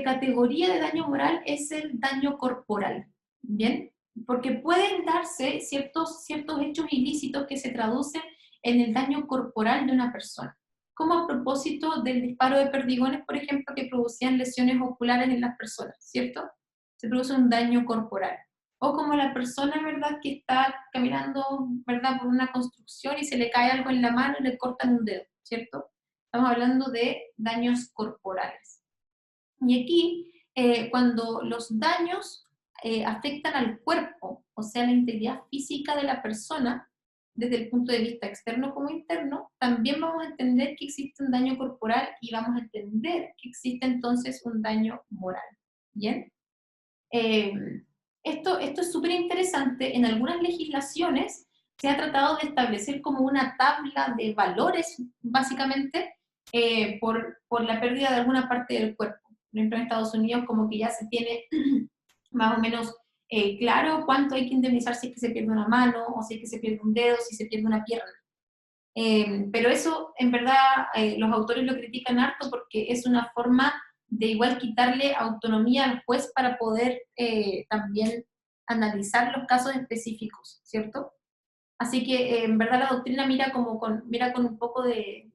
categoría de daño moral es el daño corporal, ¿bien? Porque pueden darse ciertos hechos ilícitos que se traducen en el daño corporal de una persona, como a propósito del disparo de perdigones, por ejemplo, que producían lesiones oculares en las personas, ¿cierto? Se produce un daño corporal. O como la persona, ¿verdad?, que está caminando, ¿verdad?, por una construcción y se le cae algo en la mano y le cortan un dedo, ¿cierto? Estamos hablando de daños corporales. Y aquí, cuando los daños afectan al cuerpo, o sea, la integridad física de la persona, desde el punto de vista externo como interno, también vamos a entender que existe un daño corporal y vamos a entender que existe entonces un daño moral. ¿Bien? Eh, esto es súper interesante. En algunas legislaciones se ha tratado de establecer como una tabla de valores, básicamente, por la pérdida de alguna parte del cuerpo. Por ejemplo, en Estados Unidos como que ya se tiene más o menos claro cuánto hay que indemnizar si es que se pierde una mano, o si es que se pierde un dedo, si se pierde una pierna. Pero eso, en verdad, los autores lo critican harto porque es una forma de igual quitarle autonomía al juez para poder también analizar los casos específicos, ¿cierto? Así que en verdad la doctrina mira con un poco de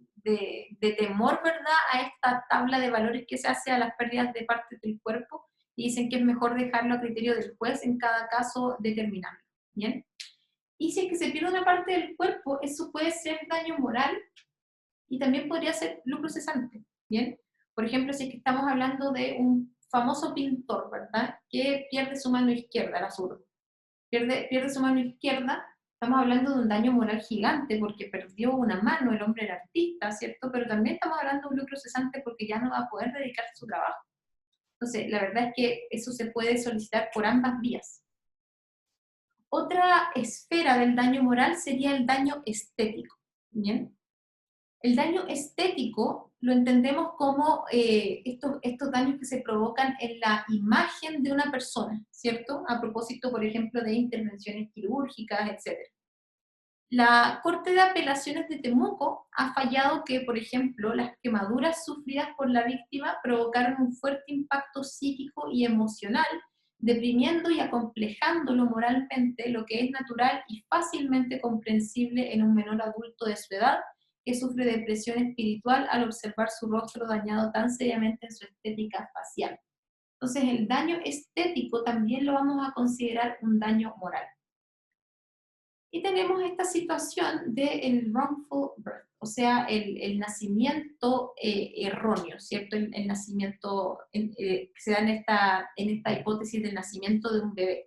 temor, ¿verdad?, a esta tabla de valores que se hace a las pérdidas de partes del cuerpo, y dicen que es mejor dejarlo a criterio del juez en cada caso determinarlo, ¿bien? Y si es que se pierde una parte del cuerpo, eso puede ser daño moral y también podría ser lucro cesante, ¿bien? Por ejemplo, si es que estamos hablando de un famoso pintor, ¿verdad?, que pierde su mano izquierda, la zurda. Pierde su mano izquierda, estamos hablando de un daño moral gigante porque perdió una mano, el hombre era artista, ¿cierto? Pero también estamos hablando de un lucro cesante porque ya no va a poder dedicarse a su trabajo. Entonces, la verdad es que eso se puede solicitar por ambas vías. Otra esfera del daño moral sería el daño estético, ¿bien? El daño estético lo entendemos como estos daños que se provocan en la imagen de una persona, ¿cierto? A propósito, por ejemplo, de intervenciones quirúrgicas, etc. La Corte de Apelaciones de Temuco ha fallado que, por ejemplo, las quemaduras sufridas por la víctima provocaron un fuerte impacto psíquico y emocional, deprimiendo y acomplejándolo moralmente, lo que es natural y fácilmente comprensible en un menor adulto de su edad, que sufre depresión espiritual al observar su rostro dañado tan seriamente en su estética facial. Entonces, el daño estético también lo vamos a considerar un daño moral. Y tenemos esta situación del wrongful birth, o sea, el nacimiento erróneo, ¿cierto? El nacimiento que se da en esta hipótesis del nacimiento de un bebé.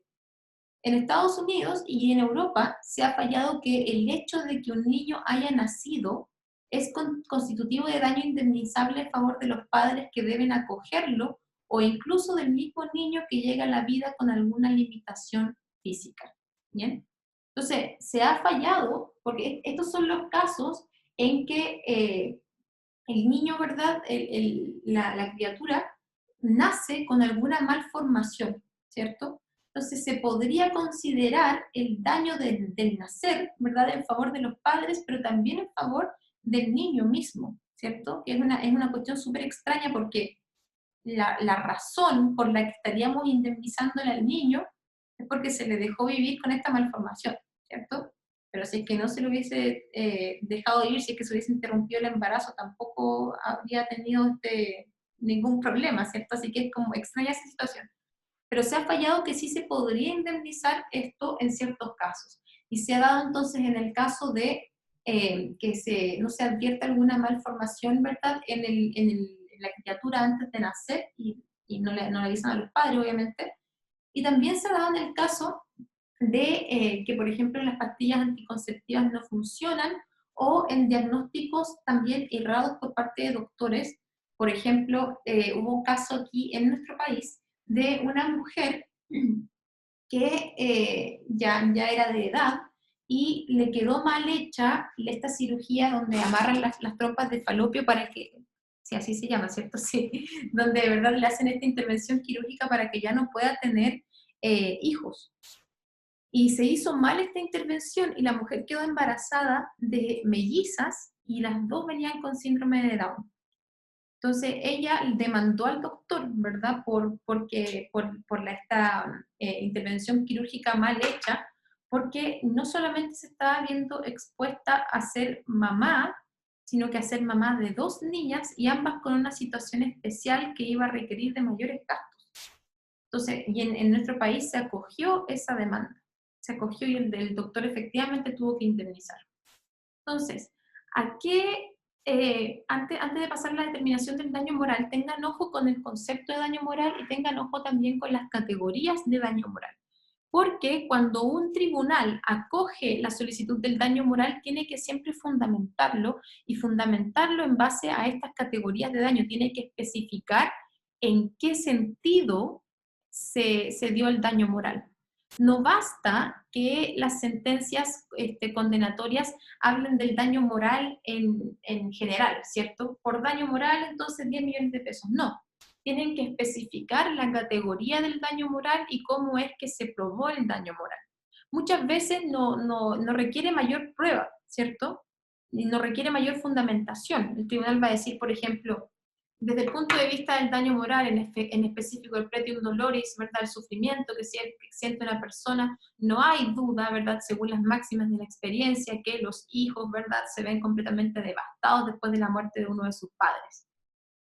En Estados Unidos y en Europa se ha fallado que el hecho de que un niño haya nacido es constitutivo de daño indemnizable en favor de los padres que deben acogerlo, o incluso del mismo niño que llega a la vida con alguna limitación física. ¿Bien? Entonces, se ha fallado, porque estos son los casos en que el niño, ¿verdad?, la criatura, nace con alguna malformación, ¿cierto? Entonces se podría considerar el daño del nacer, ¿verdad?, en favor de los padres, pero también en favor del niño mismo, ¿cierto? Que es una cuestión súper extraña porque la razón por la que estaríamos indemnizándole al niño es porque se le dejó vivir con esta malformación, ¿cierto? Pero si es que no se lo hubiese dejado vivir, si es que se hubiese interrumpido el embarazo, tampoco habría tenido ningún problema, ¿cierto? Así que es como extraña esa situación. Pero se ha fallado que sí se podría indemnizar esto en ciertos casos. Y se ha dado entonces en el caso de que no se advierta alguna malformación, ¿verdad?, en la criatura antes de nacer y no le avisan a los padres, obviamente. Y también se ha dado en el caso de que, por ejemplo, las pastillas anticonceptivas no funcionan, o en diagnósticos también errados por parte de doctores. Por ejemplo, hubo un caso aquí en nuestro país de una mujer que ya era de edad y le quedó mal hecha esta cirugía donde amarran las trompas de falopio para que sí, así se llama, ¿cierto? Sí, donde de verdad le hacen esta intervención quirúrgica para que ya no pueda tener hijos. Y se hizo mal esta intervención y la mujer quedó embarazada de mellizas y las dos venían con síndrome de Down. Entonces ella demandó al doctor, ¿verdad? Por esta intervención quirúrgica mal hecha, porque no solamente se estaba viendo expuesta a ser mamá, sino que a ser mamá de dos niñas y ambas con una situación especial que iba a requerir de mayores gastos. Entonces, y en nuestro país se acogió esa demanda, se acogió y el doctor efectivamente tuvo que indemnizar. Entonces, ¿a qué, antes de pasar a la determinación del daño moral, tengan ojo con el concepto de daño moral y tengan ojo también con las categorías de daño moral? Porque cuando un tribunal acoge la solicitud del daño moral, tiene que siempre fundamentarlo y fundamentarlo en base a estas categorías de daño. Tiene que especificar en qué sentido se dio el daño moral. No basta que las sentencias condenatorias hablen del daño moral en general, ¿cierto? Por daño moral, entonces 10 millones de pesos. No, tienen que especificar la categoría del daño moral y cómo es que se probó el daño moral. Muchas veces no requiere mayor prueba, ¿cierto? Y no requiere mayor fundamentación. El tribunal va a decir, por ejemplo, desde el punto de vista del daño moral, en específico el pretium doloris, ¿verdad? El sufrimiento que siente una persona, no hay duda, ¿verdad? Según las máximas de la experiencia, que los hijos, ¿verdad? Se ven completamente devastados después de la muerte de uno de sus padres.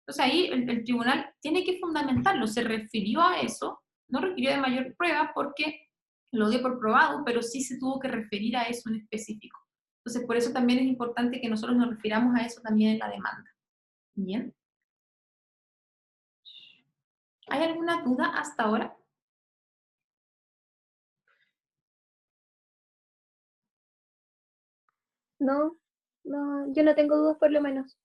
Entonces ahí el tribunal tiene que fundamentarlo, se refirió a eso, no requirió de mayor prueba porque lo dio por probado, pero sí se tuvo que referir a eso en específico. Entonces por eso también es importante que nosotros nos refiramos a eso también en la demanda. Bien. ¿Hay alguna duda hasta ahora? No, no, yo no tengo dudas por lo menos.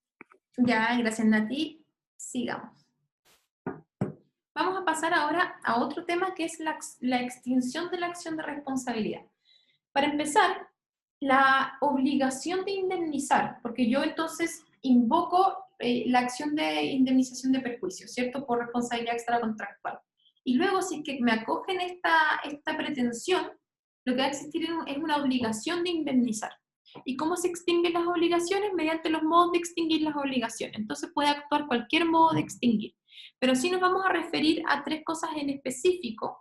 Ya, gracias Nati. Sigamos. Vamos a pasar ahora a otro tema que es la extinción de la acción de responsabilidad. Para empezar, la obligación de indemnizar, porque yo entonces invoco la acción de indemnización de perjuicio, ¿cierto? Por responsabilidad extracontractual. Y luego, si es que me acogen esta pretensión, lo que va a existir es una obligación de indemnizar. ¿Y cómo se extinguen las obligaciones? Mediante los modos de extinguir las obligaciones. Entonces puede actuar cualquier modo de extinguir. Pero sí nos vamos a referir a tres cosas en específico,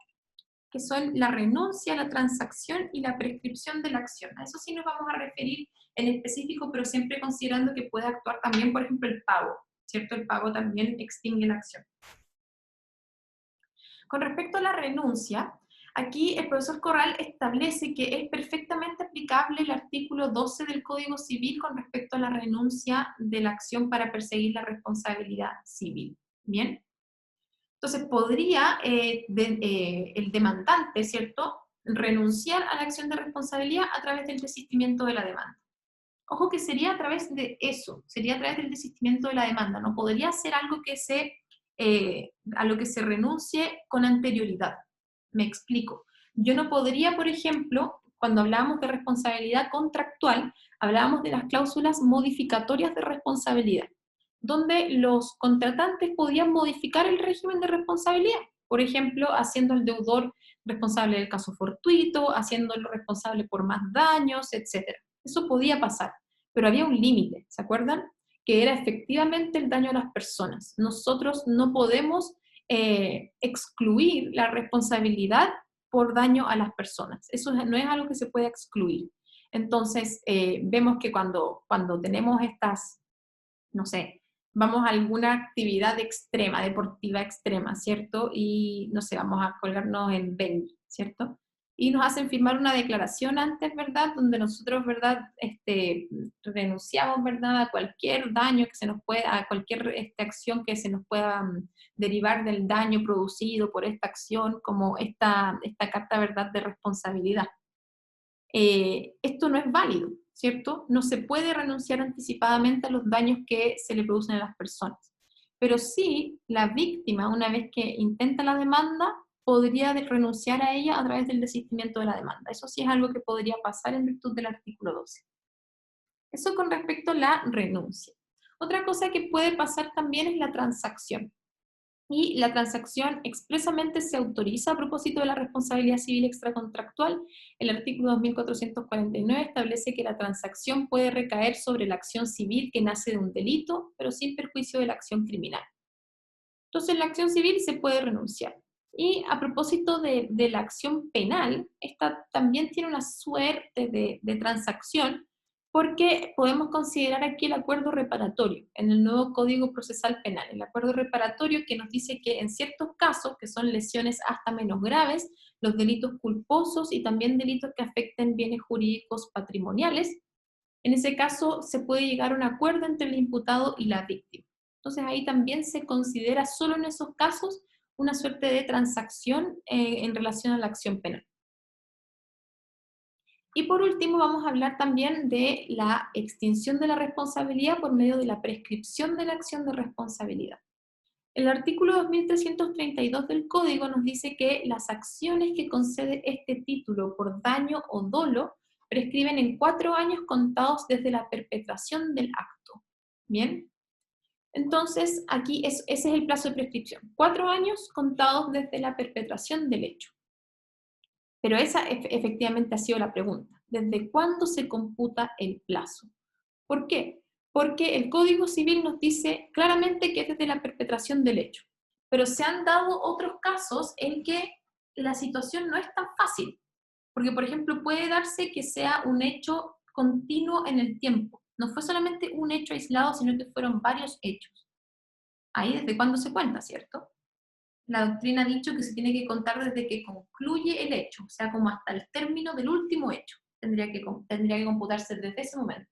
que son la renuncia, la transacción y la prescripción de la acción. A eso sí nos vamos a referir en específico, pero siempre considerando que puede actuar también, por ejemplo, el pago, ¿cierto? El pago también extingue la acción. Con respecto a la renuncia, aquí el profesor Corral establece que es perfectamente aplicable el artículo 12 del Código Civil con respecto a la renuncia de la acción para perseguir la responsabilidad civil. ¿Bien? Entonces, podría el demandante, ¿cierto?, renunciar a la acción de responsabilidad a través del desistimiento de la demanda. Ojo que sería a través de eso, sería a través del desistimiento de la demanda, no podría ser algo que a lo que se renuncie con anterioridad. Me explico. Yo no podría, por ejemplo, cuando hablábamos de responsabilidad contractual, hablábamos de las cláusulas modificatorias de responsabilidad, donde los contratantes podían modificar el régimen de responsabilidad, por ejemplo, haciendo al deudor responsable del caso fortuito, haciéndolo responsable por más daños, etc. Eso podía pasar, pero había un límite, ¿se acuerdan? Que era efectivamente el daño a las personas. Nosotros no podemos excluir la responsabilidad por daño a las personas. Eso no es algo que se pueda excluir. Entonces, vemos que cuando tenemos estas, no sé, vamos a alguna actividad extrema, deportiva extrema, ¿cierto? Y, no sé, vamos a colgarnos en Beni, ¿cierto? Y nos hacen firmar una declaración antes, ¿verdad? Donde nosotros, ¿verdad? Renunciamos, ¿verdad? A cualquier daño que se nos pueda, a cualquier acción que se nos pueda derivar del daño producido por esta acción, como esta carta, ¿verdad?, de responsabilidad. Esto no es válido, ¿cierto? No se puede renunciar anticipadamente a los daños que se le producen a las personas. Pero sí, la víctima, una vez que intenta la demanda, podría renunciar a ella a través del desistimiento de la demanda. Eso sí es algo que podría pasar en virtud del artículo 12. Eso con respecto a la renuncia. Otra cosa que puede pasar también es la transacción. Y la transacción expresamente se autoriza a propósito de la responsabilidad civil extracontractual. El artículo 2449 establece que la transacción puede recaer sobre la acción civil que nace de un delito, pero sin perjuicio de la acción criminal. Entonces, la acción civil se puede renunciar. Y a propósito de la acción penal, esta también tiene una suerte de transacción, porque podemos considerar aquí el acuerdo reparatorio en el nuevo Código Procesal Penal. El acuerdo reparatorio que nos dice que en ciertos casos, que son lesiones hasta menos graves, los delitos culposos y también delitos que afecten bienes jurídicos patrimoniales, en ese caso se puede llegar a un acuerdo entre el imputado y la víctima. Entonces ahí también se considera solo en esos casos una suerte de transacción en relación a la acción penal. Y por último vamos a hablar también de la extinción de la responsabilidad por medio de la prescripción de la acción de responsabilidad. El artículo 2332 del Código nos dice que las acciones que concede este título por daño o dolo prescriben en 4 años contados desde la perpetración del acto. ¿Bien? Entonces, aquí ese es el plazo de prescripción. 4 años contados desde la perpetración del hecho. Pero esa efectivamente ha sido la pregunta. ¿Desde cuándo se computa el plazo? ¿Por qué? Porque el Código Civil nos dice claramente que es desde la perpetración del hecho. Pero se han dado otros casos en que la situación no es tan fácil. Porque, por ejemplo, puede darse que sea un hecho continuo en el tiempo. No fue solamente un hecho aislado, sino que fueron varios hechos. Ahí desde cuándo se cuenta, ¿cierto? La doctrina ha dicho que se tiene que contar desde que concluye el hecho, o sea, como hasta el término del último hecho. Tendría que computarse desde ese momento.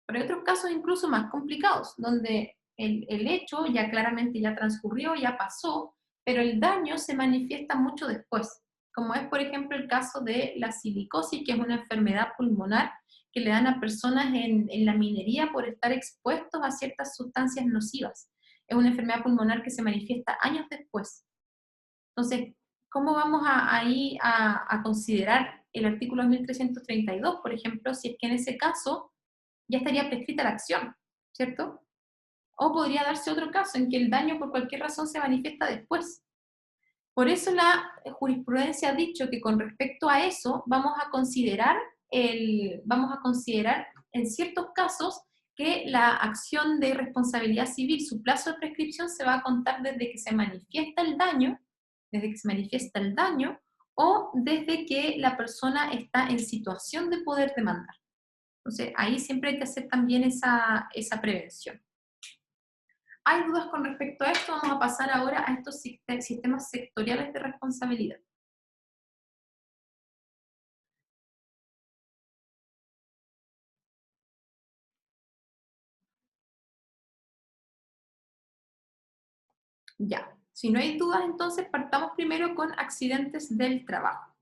Pero hay otros casos incluso más complicados, donde el hecho ya claramente ya transcurrió, ya pasó, pero el daño se manifiesta mucho después, como es, por ejemplo, el caso de la silicosis, que es una enfermedad pulmonar que le dan a personas en la minería por estar expuestos a ciertas sustancias nocivas. Es una enfermedad pulmonar que se manifiesta años después. Entonces, ¿cómo vamos ahí a considerar el artículo 2332, por ejemplo, si es que en ese caso ya estaría prescrita la acción, ¿cierto? O podría darse otro caso en que el daño por cualquier razón se manifiesta después. Por eso la jurisprudencia ha dicho que con respecto a eso vamos a considerar en ciertos casos que la acción de responsabilidad civil, su plazo de prescripción se va a contar desde que se manifiesta el daño, o desde que la persona está en situación de poder demandar. Entonces, ahí siempre hay que hacer también esa prevención. ¿Hay dudas con respecto a esto? Vamos a pasar ahora a estos sistemas sectoriales de responsabilidad. Ya, si no hay dudas, entonces partamos primero con accidentes del trabajo.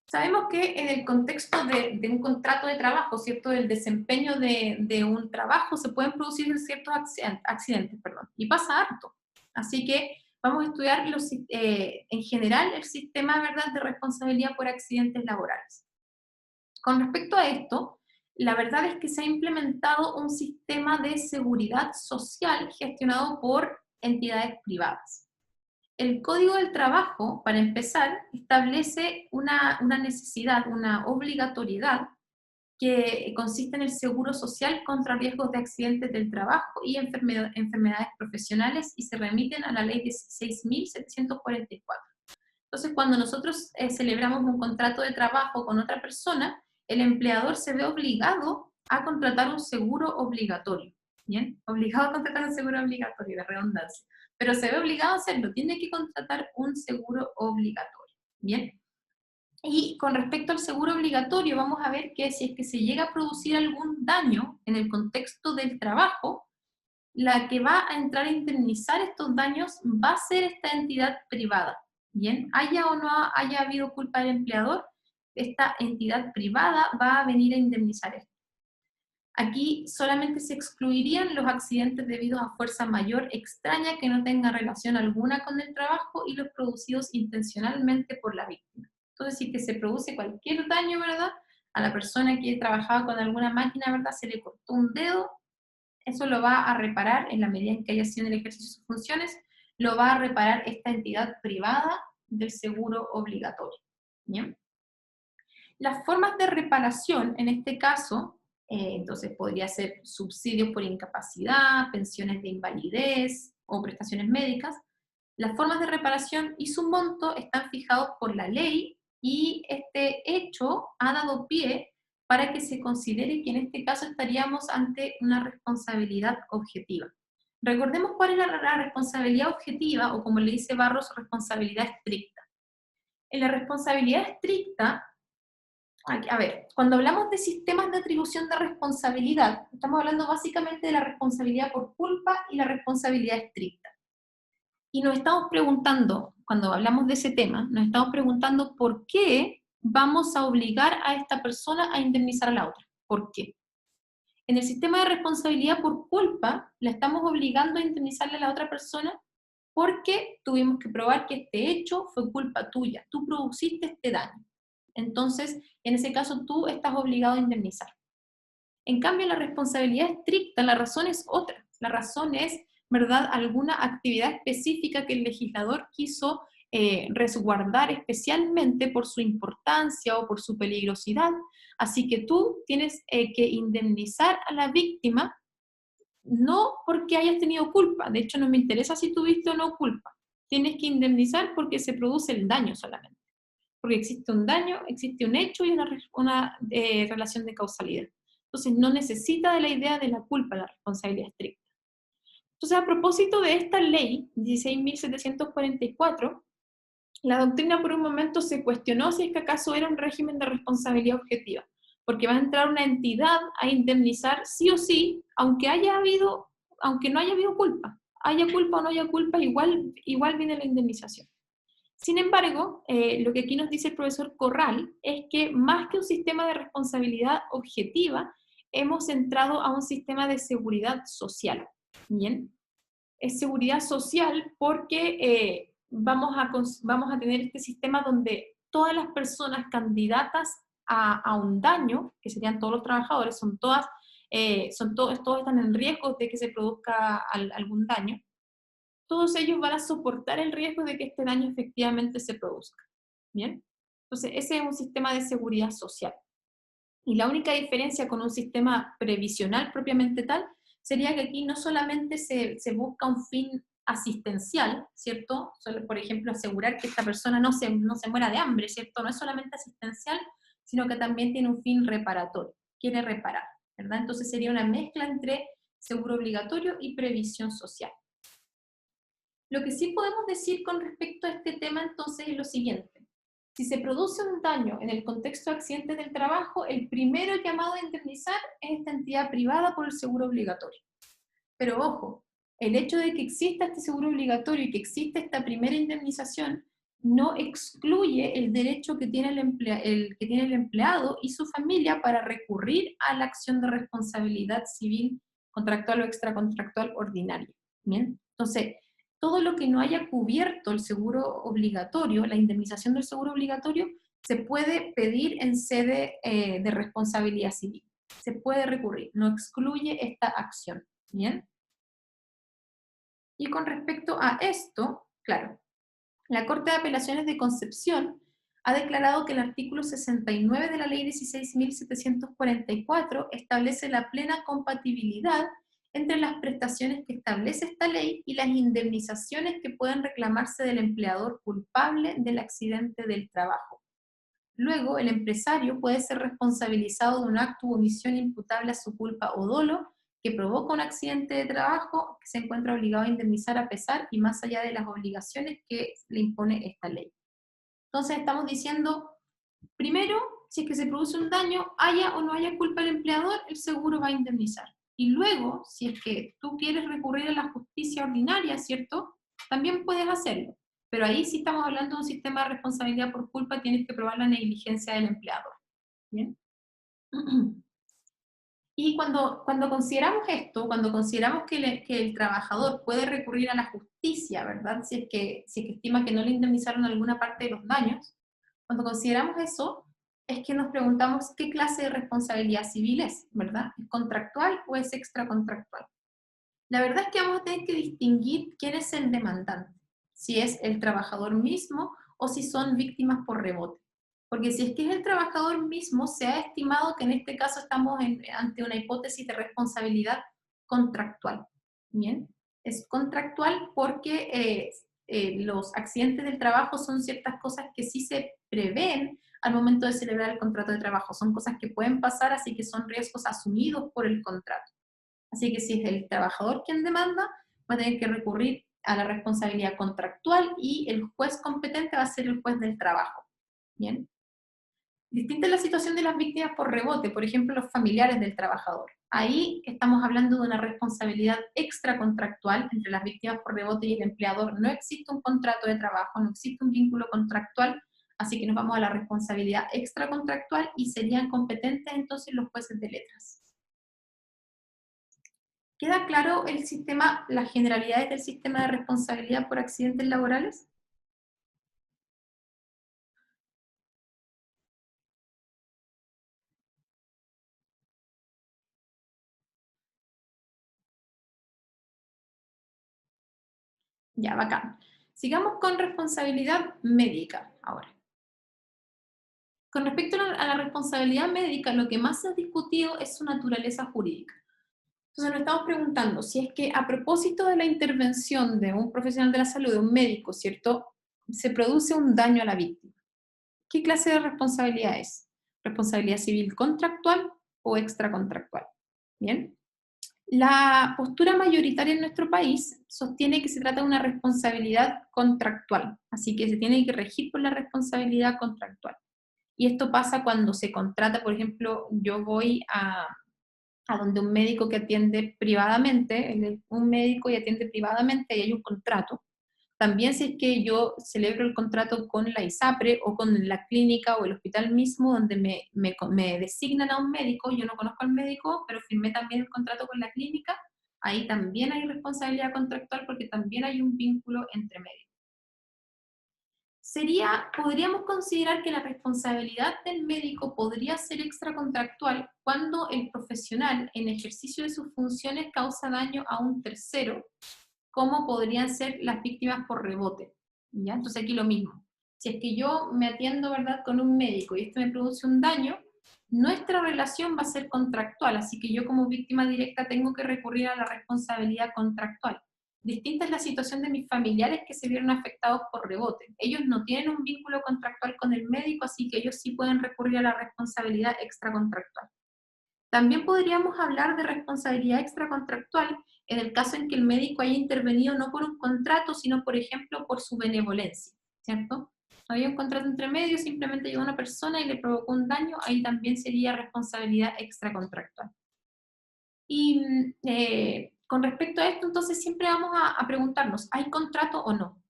Sabemos que en el contexto de un contrato de trabajo, ¿cierto? Del desempeño de un trabajo, se pueden producir ciertos accidentes, y pasa harto. Así que vamos a estudiar en general el sistema, ¿verdad?, de responsabilidad por accidentes laborales. Con respecto a esto, la verdad es que se ha implementado un sistema de seguridad social gestionado por entidades privadas. El Código del Trabajo, para empezar, establece una necesidad, una obligatoriedad que consiste en el seguro social contra riesgos de accidentes del trabajo y enfermedades profesionales, y se remiten a la ley 16.744. Entonces, cuando nosotros celebramos un contrato de trabajo con otra persona, el empleador se ve obligado a contratar un seguro obligatorio. ¿Bien? Obligado a contratar un seguro obligatorio, de redundancia. Pero se ve obligado a hacerlo, tiene que contratar un seguro obligatorio. ¿Bien? Y con respecto al seguro obligatorio, vamos a ver que si es que se llega a producir algún daño en el contexto del trabajo, la que va a entrar a indemnizar estos daños va a ser esta entidad privada. Bien, haya o no haya habido culpa del empleador, esta entidad privada va a venir a indemnizar esto. Aquí solamente se excluirían los accidentes debidos a fuerza mayor extraña que no tenga relación alguna con el trabajo y los producidos intencionalmente por la víctima. Entonces, si que se produce cualquier daño, ¿verdad?, a la persona que trabajaba con alguna máquina, ¿verdad?, se le cortó un dedo, eso lo va a reparar en la medida en que haya sido en el ejercicio de sus funciones, lo va a reparar esta entidad privada del seguro obligatorio. ¿Bien? Las formas de reparación, en este caso, entonces podría ser subsidios por incapacidad, pensiones de invalidez o prestaciones médicas. Las formas de reparación y su monto están fijados por la ley y este hecho ha dado pie para que se considere que en este caso estaríamos ante una responsabilidad objetiva. Recordemos cuál es la responsabilidad objetiva, o como le dice Barros, responsabilidad estricta. En la responsabilidad estricta, a ver, cuando hablamos de sistemas de atribución de responsabilidad, estamos hablando básicamente de la responsabilidad por culpa y la responsabilidad estricta. Y nos estamos preguntando, cuando hablamos de ese tema, nos estamos preguntando por qué vamos a obligar a esta persona a indemnizar a la otra. ¿Por qué? En el sistema de responsabilidad por culpa, la estamos obligando a indemnizarle a la otra persona porque tuvimos que probar que este hecho fue culpa tuya, tú produciste este daño. Entonces, en ese caso, tú estás obligado a indemnizar. En cambio, la responsabilidad estricta, la razón es otra. La razón es, ¿verdad?, alguna actividad específica que el legislador quiso resguardar especialmente por su importancia o por su peligrosidad. Así que tú tienes que indemnizar a la víctima, no porque hayas tenido culpa. De hecho, no me interesa si tuviste o no culpa. Tienes que indemnizar porque se produce el daño solamente. Porque existe un daño, existe un hecho y una relación de causalidad. Entonces no necesita de la idea de la culpa, la responsabilidad estricta. Entonces, a propósito de esta ley, 16.744, la doctrina por un momento se cuestionó si es que acaso era un régimen de responsabilidad objetiva, porque va a entrar una entidad a indemnizar sí o sí, aunque no haya habido culpa. Haya culpa o no haya culpa, igual viene la indemnización. Sin embargo, lo que aquí nos dice el profesor Corral es que más que un sistema de responsabilidad objetiva, hemos entrado a un sistema de seguridad social. ¿Bien? Es seguridad social porque vamos a tener este sistema donde todas las personas candidatas a un daño, que serían todos los trabajadores, todos están en riesgo de que se produzca algún daño. Todos ellos van a soportar el riesgo de que este daño efectivamente se produzca. ¿Bien? Entonces, ese es un sistema de seguridad social. Y la única diferencia con un sistema previsional propiamente tal, sería que aquí no solamente se busca un fin asistencial, ¿cierto? Por ejemplo, asegurar que esta persona no se muera de hambre, ¿cierto? No es solamente asistencial, sino que también tiene un fin reparatorio, quiere reparar, ¿verdad? Entonces sería una mezcla entre seguro obligatorio y previsión social. Lo que sí podemos decir con respecto a este tema entonces es lo siguiente. Si se produce un daño en el contexto de accidentes del trabajo, el primero llamado a indemnizar es esta entidad privada por el seguro obligatorio. Pero ojo, el hecho de que exista este seguro obligatorio y que exista esta primera indemnización no excluye el derecho que tiene el empleado y su familia para recurrir a la acción de responsabilidad civil contractual o extracontractual ordinaria. ¿Bien? Entonces, todo lo que no haya cubierto el seguro obligatorio, la indemnización del seguro obligatorio, se puede pedir en sede de responsabilidad civil. Se puede recurrir, no excluye esta acción. ¿Bien? Y con respecto a esto, claro, la Corte de Apelaciones de Concepción ha declarado que el artículo 69 de la Ley 16.744 establece la plena compatibilidad entre las prestaciones que establece esta ley y las indemnizaciones que pueden reclamarse del empleador culpable del accidente del trabajo. Luego, el empresario puede ser responsabilizado de un acto u omisión imputable a su culpa o dolo que provoca un accidente de trabajo que se encuentra obligado a indemnizar a pesar y más allá de las obligaciones que le impone esta ley. Entonces estamos diciendo, primero, si es que se produce un daño, haya o no haya culpa del empleador, el seguro va a indemnizar. Y luego, si es que tú quieres recurrir a la justicia ordinaria, ¿cierto? También puedes hacerlo. Pero ahí sí estamos hablando de un sistema de responsabilidad por culpa, tienes que probar la negligencia del empleador. ¿Bien? Y cuando consideramos esto, cuando consideramos que el trabajador puede recurrir a la justicia, ¿verdad? Si es que estima que no le indemnizaron alguna parte de los daños, cuando consideramos eso, es que nos preguntamos qué clase de responsabilidad civil es, ¿verdad? ¿Es contractual o es extracontractual? La verdad es que vamos a tener que distinguir quién es el demandante, si es el trabajador mismo o si son víctimas por rebote. Porque si es que es el trabajador mismo, se ha estimado que en este caso estamos ante una hipótesis de responsabilidad contractual. ¿Bien? Es contractual porque los accidentes del trabajo son ciertas cosas que sí se prevén al momento de celebrar el contrato de trabajo. Son cosas que pueden pasar, así que son riesgos asumidos por el contrato. Así que si es el trabajador quien demanda, va a tener que recurrir a la responsabilidad contractual y el juez competente va a ser el juez del trabajo. ¿Bien? Distinta es la situación de las víctimas por rebote, por ejemplo, los familiares del trabajador. Ahí estamos hablando de una responsabilidad extracontractual entre las víctimas por rebote y el empleador. No existe un contrato de trabajo, no existe un vínculo contractual, así que nos vamos a la responsabilidad extracontractual y serían competentes entonces los jueces de letras. ¿Queda claro el sistema, las generalidades del sistema de responsabilidad por accidentes laborales? Ya, bacán. Sigamos con responsabilidad médica ahora. Con respecto a la responsabilidad médica, lo que más se ha discutido es su naturaleza jurídica. Entonces nos estamos preguntando si es que a propósito de la intervención de un profesional de la salud, de un médico, ¿cierto?, se produce un daño a la víctima. ¿Qué clase de responsabilidad es? ¿Responsabilidad civil contractual o extracontractual? Bien. La postura mayoritaria en nuestro país sostiene que se trata de una responsabilidad contractual, así que se tiene que regir por la responsabilidad contractual. Y esto pasa cuando se contrata, por ejemplo, yo voy a donde un médico que atiende privadamente, un médico y atiende privadamente y hay un contrato. También si es que yo celebro el contrato con la ISAPRE o con la clínica o el hospital mismo donde me designan a un médico, yo no conozco al médico, pero firmé también el contrato con la clínica, ahí también hay responsabilidad contractual porque también hay un vínculo entre medio. Podríamos considerar que la responsabilidad del médico podría ser extracontractual cuando el profesional en ejercicio de sus funciones causa daño a un tercero, como podrían ser las víctimas por rebote. ¿Ya? Entonces aquí lo mismo. Si es que yo me atiendo, ¿verdad?, con un médico y esto me produce un daño, nuestra relación va a ser contractual, así que yo como víctima directa tengo que recurrir a la responsabilidad contractual. Distinta es la situación de mis familiares que se vieron afectados por rebote. Ellos no tienen un vínculo contractual con el médico, así que ellos sí pueden recurrir a la responsabilidad extracontractual. También podríamos hablar de responsabilidad extracontractual en el caso en que el médico haya intervenido no por un contrato, sino, por ejemplo, por su benevolencia, ¿cierto? Había un contrato entre medios, simplemente llegó una persona y le provocó un daño, ahí también sería responsabilidad extracontractual. Y con respecto a esto, entonces siempre vamos a preguntarnos, ¿hay contrato o no?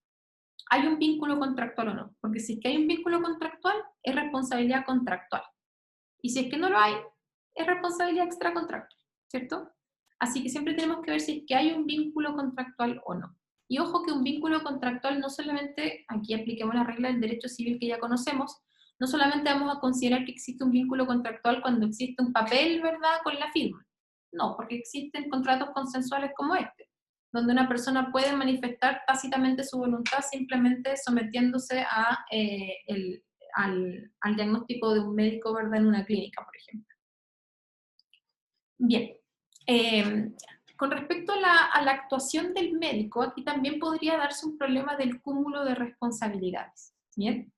¿Hay un vínculo contractual o no? Porque si es que hay un vínculo contractual, es responsabilidad contractual. Y si es que no lo hay, es responsabilidad extracontractual, ¿cierto? Así que siempre tenemos que ver si es que hay un vínculo contractual o no. Y ojo que un vínculo contractual no solamente, aquí apliquemos la regla del derecho civil que ya conocemos, no solamente vamos a considerar que existe un vínculo contractual cuando existe un papel, ¿verdad?, con la firma. No, porque existen contratos consensuales como este, donde una persona puede manifestar tácitamente su voluntad simplemente sometiéndose al diagnóstico de un médico, ¿verdad?, en una clínica, por ejemplo. Bien, con respecto a la actuación del médico, aquí también podría darse un problema del cúmulo de responsabilidades. ¿Bien?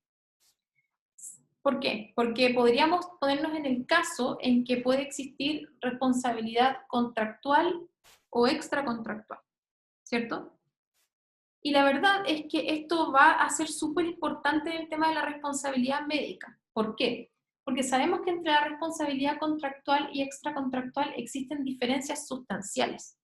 ¿Por qué? Porque podríamos ponernos en el caso en que puede existir responsabilidad contractual o extracontractual, ¿cierto? Y la verdad es que esto va a ser súper importante en el tema de la responsabilidad médica. ¿Por qué? Porque sabemos que entre la responsabilidad contractual y extracontractual existen diferencias sustanciales,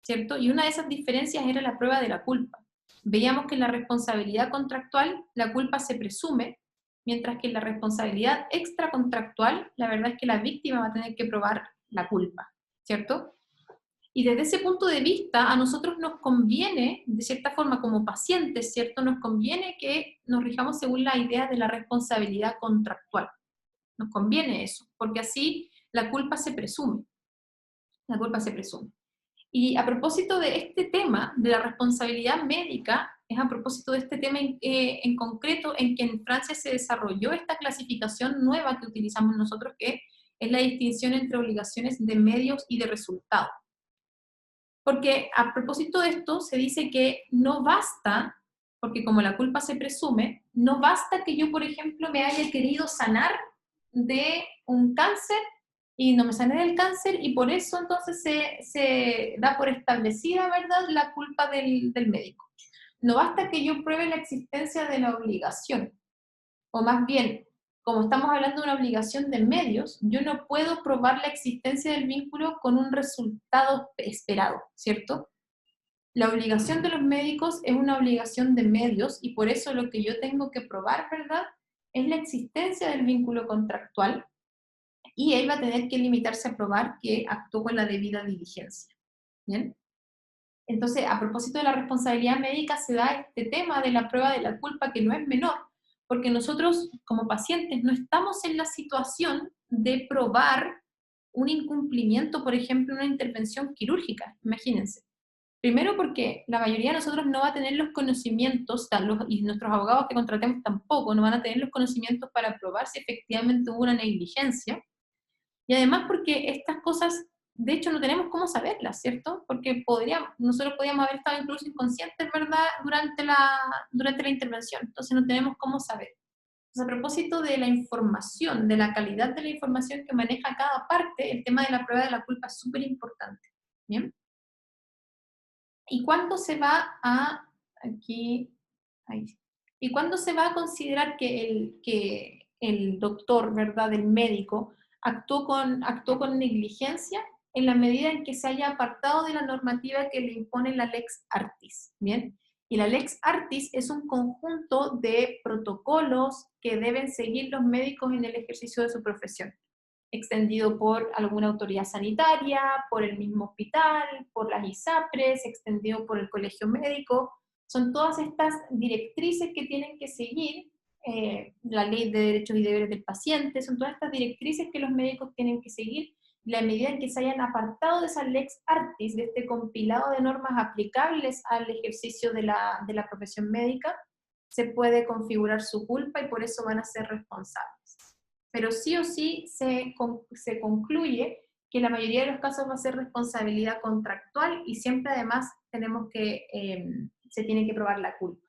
¿cierto? Y una de esas diferencias era la prueba de la culpa. Veíamos que en la responsabilidad contractual la culpa se presume, mientras que en la responsabilidad extracontractual la verdad es que la víctima va a tener que probar la culpa, ¿cierto? Y desde ese punto de vista, a nosotros nos conviene, de cierta forma, como pacientes, ¿cierto? Nos conviene que nos rijamos según la idea de la responsabilidad contractual. nos conviene eso, porque así la culpa se presume. La culpa se presume. Y a propósito de este tema, de la responsabilidad médica, es a propósito de este tema en concreto en que en Francia se desarrolló esta clasificación nueva que utilizamos nosotros, que es la distinción entre obligaciones de medios y de resultados. Porque a propósito de esto se dice que no basta, porque como la culpa se presume, no basta que yo, por ejemplo, me haya querido sanar de un cáncer y no me sané del cáncer y por eso entonces se da por establecida, ¿verdad?, la culpa del médico. No basta que yo pruebe la existencia de la obligación, o más bien, como estamos hablando de una obligación de medios, yo no puedo probar la existencia del vínculo con un resultado esperado, ¿cierto? La obligación de los médicos es una obligación de medios y por eso lo que yo tengo que probar, ¿verdad?, es la existencia del vínculo contractual y él va a tener que limitarse a probar que actuó con la debida diligencia. ¿Bien? Entonces, a propósito de la responsabilidad médica, se da este tema de la prueba de la culpa que no es menor, porque nosotros como pacientes no estamos en la situación de probar un incumplimiento, por ejemplo, una intervención quirúrgica, imagínense. Primero porque la mayoría de nosotros no va a tener los conocimientos, y nuestros abogados que contratemos tampoco, no van a tener los conocimientos para probar si efectivamente hubo una negligencia. Y además porque estas cosas, de hecho, no tenemos cómo saberlas, ¿cierto? Porque nosotros podríamos haber estado incluso inconscientes, ¿verdad?, durante la intervención. Entonces no tenemos cómo saber. Entonces, a propósito de la información, de la calidad de la información que maneja cada parte, el tema de la prueba de la culpa es súper importante. ¿Bien? ¿Y cuándo se va a, aquí, ahí, y cuándo se va a considerar que el doctor, ¿verdad?, el médico, actuó con negligencia? En la medida en que se haya apartado de la normativa que le impone la Lex Artis, ¿bien? Y la Lex Artis es un conjunto de protocolos que deben seguir los médicos en el ejercicio de su profesión, extendido por alguna autoridad sanitaria, por el mismo hospital, por las ISAPRES, extendido por el colegio médico. Son todas estas directrices que tienen que seguir, la ley de derechos y deberes del paciente, son todas estas directrices que los médicos tienen que seguir. La medida en que se hayan apartado de esa Lex Artis, de este compilado de normas aplicables al ejercicio de la profesión médica, se puede configurar su culpa y por eso van a ser responsables. Pero sí o sí se concluye que la mayoría de los casos va a ser responsabilidad contractual y siempre además tenemos que, se tiene que probar la culpa.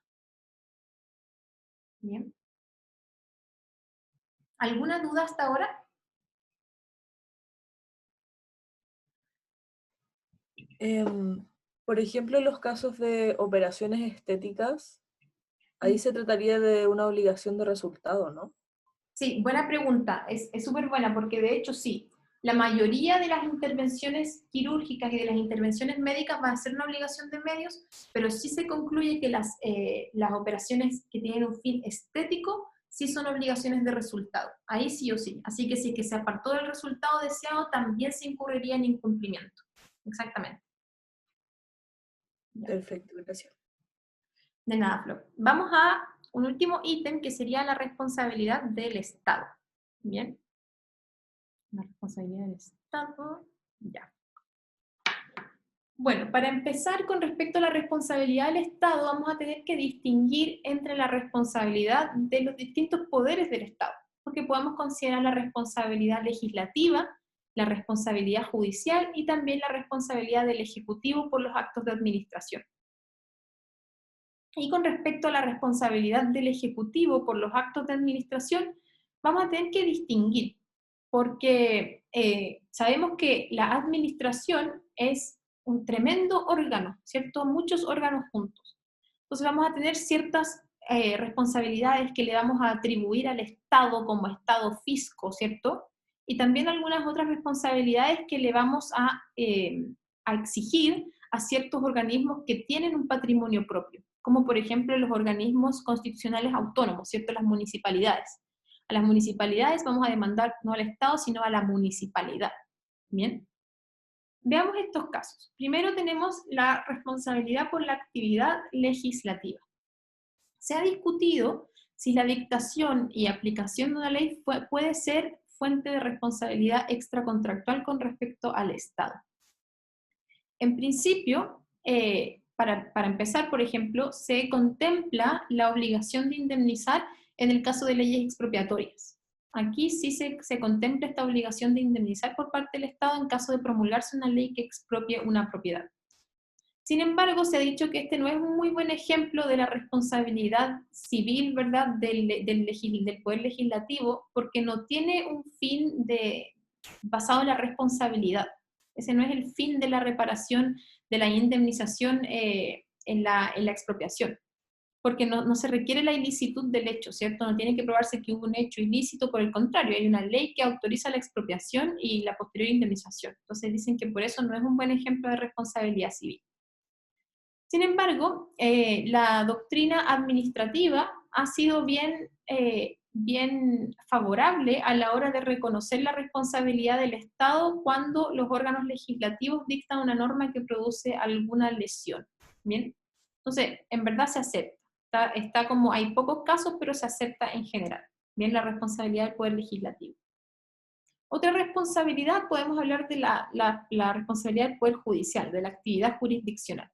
Bien. ¿Alguna duda hasta ahora? Por ejemplo, en los casos de operaciones estéticas, ahí se trataría de una obligación de resultado, ¿no? Sí, buena pregunta, es súper buena porque de hecho sí, la mayoría de las intervenciones quirúrgicas y de las intervenciones médicas va a ser una obligación de medios, pero sí se concluye que las operaciones que tienen un fin estético sí son obligaciones de resultado, ahí sí o sí. Así que si que se apartó del resultado deseado, también se incurriría en incumplimiento. Exactamente. Ya. Perfecto, gracias. De nada, Flor. Vamos a un último ítem que sería la responsabilidad del Estado. ¿Bien? La responsabilidad del Estado. Ya. Bueno, para empezar con respecto a la responsabilidad del Estado, vamos a tener que distinguir entre la responsabilidad de los distintos poderes del Estado, porque podemos considerar la responsabilidad legislativa, la responsabilidad judicial y también la responsabilidad del Ejecutivo por los actos de administración. Y con respecto a la responsabilidad del Ejecutivo por los actos de administración, vamos a tener que distinguir, porque sabemos que la administración es un tremendo órgano, ¿cierto? Muchos órganos juntos. Entonces vamos a tener ciertas responsabilidades que le vamos a atribuir al Estado como Estado fisco, ¿cierto? Y también algunas otras responsabilidades que le vamos a exigir a ciertos organismos que tienen un patrimonio propio, como por ejemplo los organismos constitucionales autónomos, ¿cierto? Las municipalidades. A las municipalidades vamos a demandar no al Estado, sino a la municipalidad. ¿Bien? Veamos estos casos. Primero tenemos la responsabilidad por la actividad legislativa. Se ha discutido si la dictación y aplicación de una ley puede ser fuente de responsabilidad extracontractual con respecto al Estado. En principio, para empezar, por ejemplo, se contempla la obligación de indemnizar en el caso de leyes expropiatorias. Aquí sí se contempla esta obligación de indemnizar por parte del Estado en caso de promulgarse una ley que expropie una propiedad. Sin embargo, se ha dicho que este no es un muy buen ejemplo de la responsabilidad civil, ¿verdad?, del Poder Legislativo, porque no tiene un fin basado en la responsabilidad. Ese no es el fin de la reparación, de la indemnización en la expropiación, porque no se requiere la ilicitud del hecho, ¿cierto? No tiene que probarse que hubo un hecho ilícito, por el contrario, hay una ley que autoriza la expropiación y la posterior indemnización. Entonces dicen que por eso no es un buen ejemplo de responsabilidad civil. Sin embargo, la doctrina administrativa ha sido bien favorable a la hora de reconocer la responsabilidad del Estado cuando los órganos legislativos dictan una norma que produce alguna lesión. ¿Bien? Entonces, en verdad se acepta. Está como, hay pocos casos, pero se acepta en general. Bien, la responsabilidad del Poder Legislativo. Otra responsabilidad, podemos hablar de la responsabilidad del Poder Judicial, de la actividad jurisdiccional.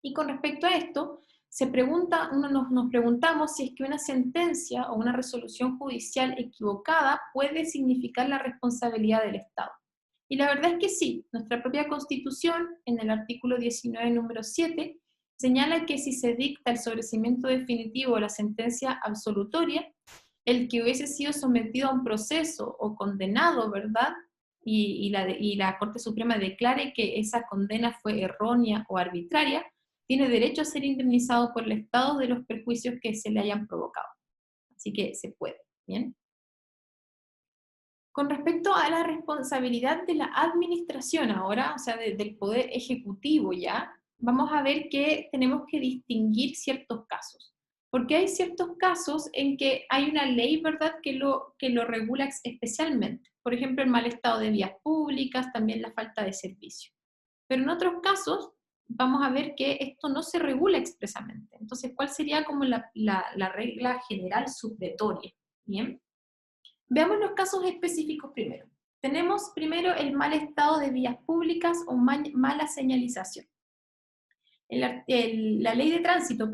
Y con respecto a esto, nos preguntamos si es que una sentencia o una resolución judicial equivocada puede significar la responsabilidad del Estado. Y la verdad es que sí, nuestra propia Constitución, en el artículo 19, número 7, señala que si se dicta el sobreseimiento definitivo o la sentencia absolutoria, el que hubiese sido sometido a un proceso o condenado, ¿verdad?, y la Corte Suprema declare que esa condena fue errónea o arbitraria, tiene derecho a ser indemnizado por el Estado de los perjuicios que se le hayan provocado. Así que se puede, ¿bien? Con respecto a la responsabilidad de la administración ahora, o sea, del Poder Ejecutivo ya, vamos a ver que tenemos que distinguir ciertos casos. Porque hay ciertos casos en que hay una ley, ¿verdad?, que lo regula especialmente. Por ejemplo, el mal estado de vías públicas, también la falta de servicio. Pero en otros casos, vamos a ver que esto no se regula expresamente. Entonces, ¿cuál sería como la regla general supletoria? Bien. Veamos los casos específicos primero. Tenemos primero el mal estado de vías públicas o mala señalización. La ley de tránsito,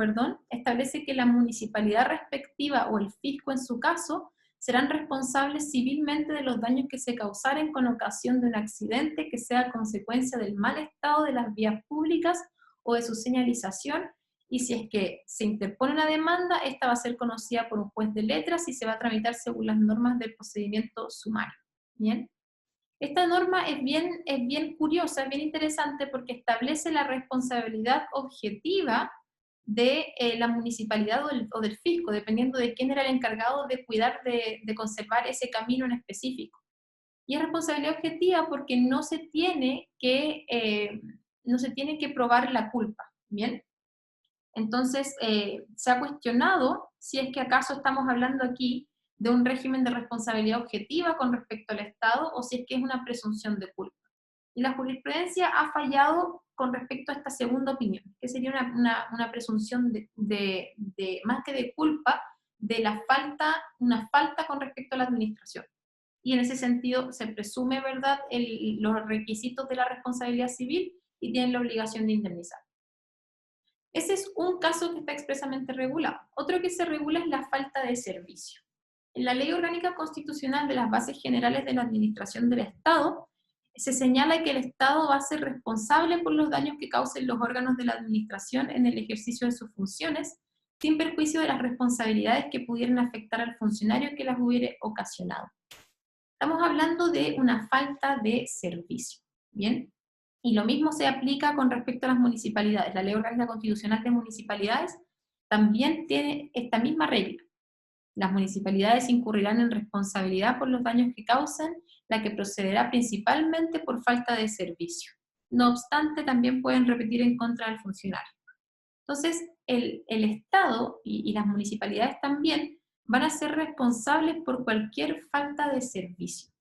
establece que la municipalidad respectiva o el fisco en su caso serán responsables civilmente de los daños que se causaren con ocasión de un accidente que sea consecuencia del mal estado de las vías públicas o de su señalización, y si es que se interpone una demanda, esta va a ser conocida por un juez de letras y se va a tramitar según las normas del procedimiento sumario. ¿Bien? Esta norma es bien curiosa, es bien interesante porque establece la responsabilidad objetiva de la municipalidad o del fisco, dependiendo de quién era el encargado de cuidar de conservar ese camino en específico. Y es responsabilidad objetiva porque no se tiene que probar la culpa, ¿bien? Entonces, se ha cuestionado si es que acaso estamos hablando aquí de un régimen de responsabilidad objetiva con respecto al Estado o si es que es una presunción de culpa. Y la jurisprudencia ha fallado con respecto a esta segunda opinión, que sería una presunción de más que de culpa, de una falta con respecto a la administración. Y en ese sentido se presume, ¿verdad?, los requisitos de la responsabilidad civil y tienen la obligación de indemnizar. Ese es un caso que está expresamente regulado. Otro que se regula es la falta de servicio. En la Ley Orgánica Constitucional de las Bases Generales de la Administración del Estado, se señala que el Estado va a ser responsable por los daños que causen los órganos de la administración en el ejercicio de sus funciones, sin perjuicio de las responsabilidades que pudieran afectar al funcionario que las hubiere ocasionado. Estamos hablando de una falta de servicio, ¿bien? Y lo mismo se aplica con respecto a las municipalidades. La Ley Orgánica Constitucional de Municipalidades también tiene esta misma regla. Las municipalidades incurrirán en responsabilidad por los daños que causen, la que procederá principalmente por falta de servicio. No obstante, también pueden repetir en contra del funcionario. Entonces, el Estado y las municipalidades también van a ser responsables por cualquier falta de servicio.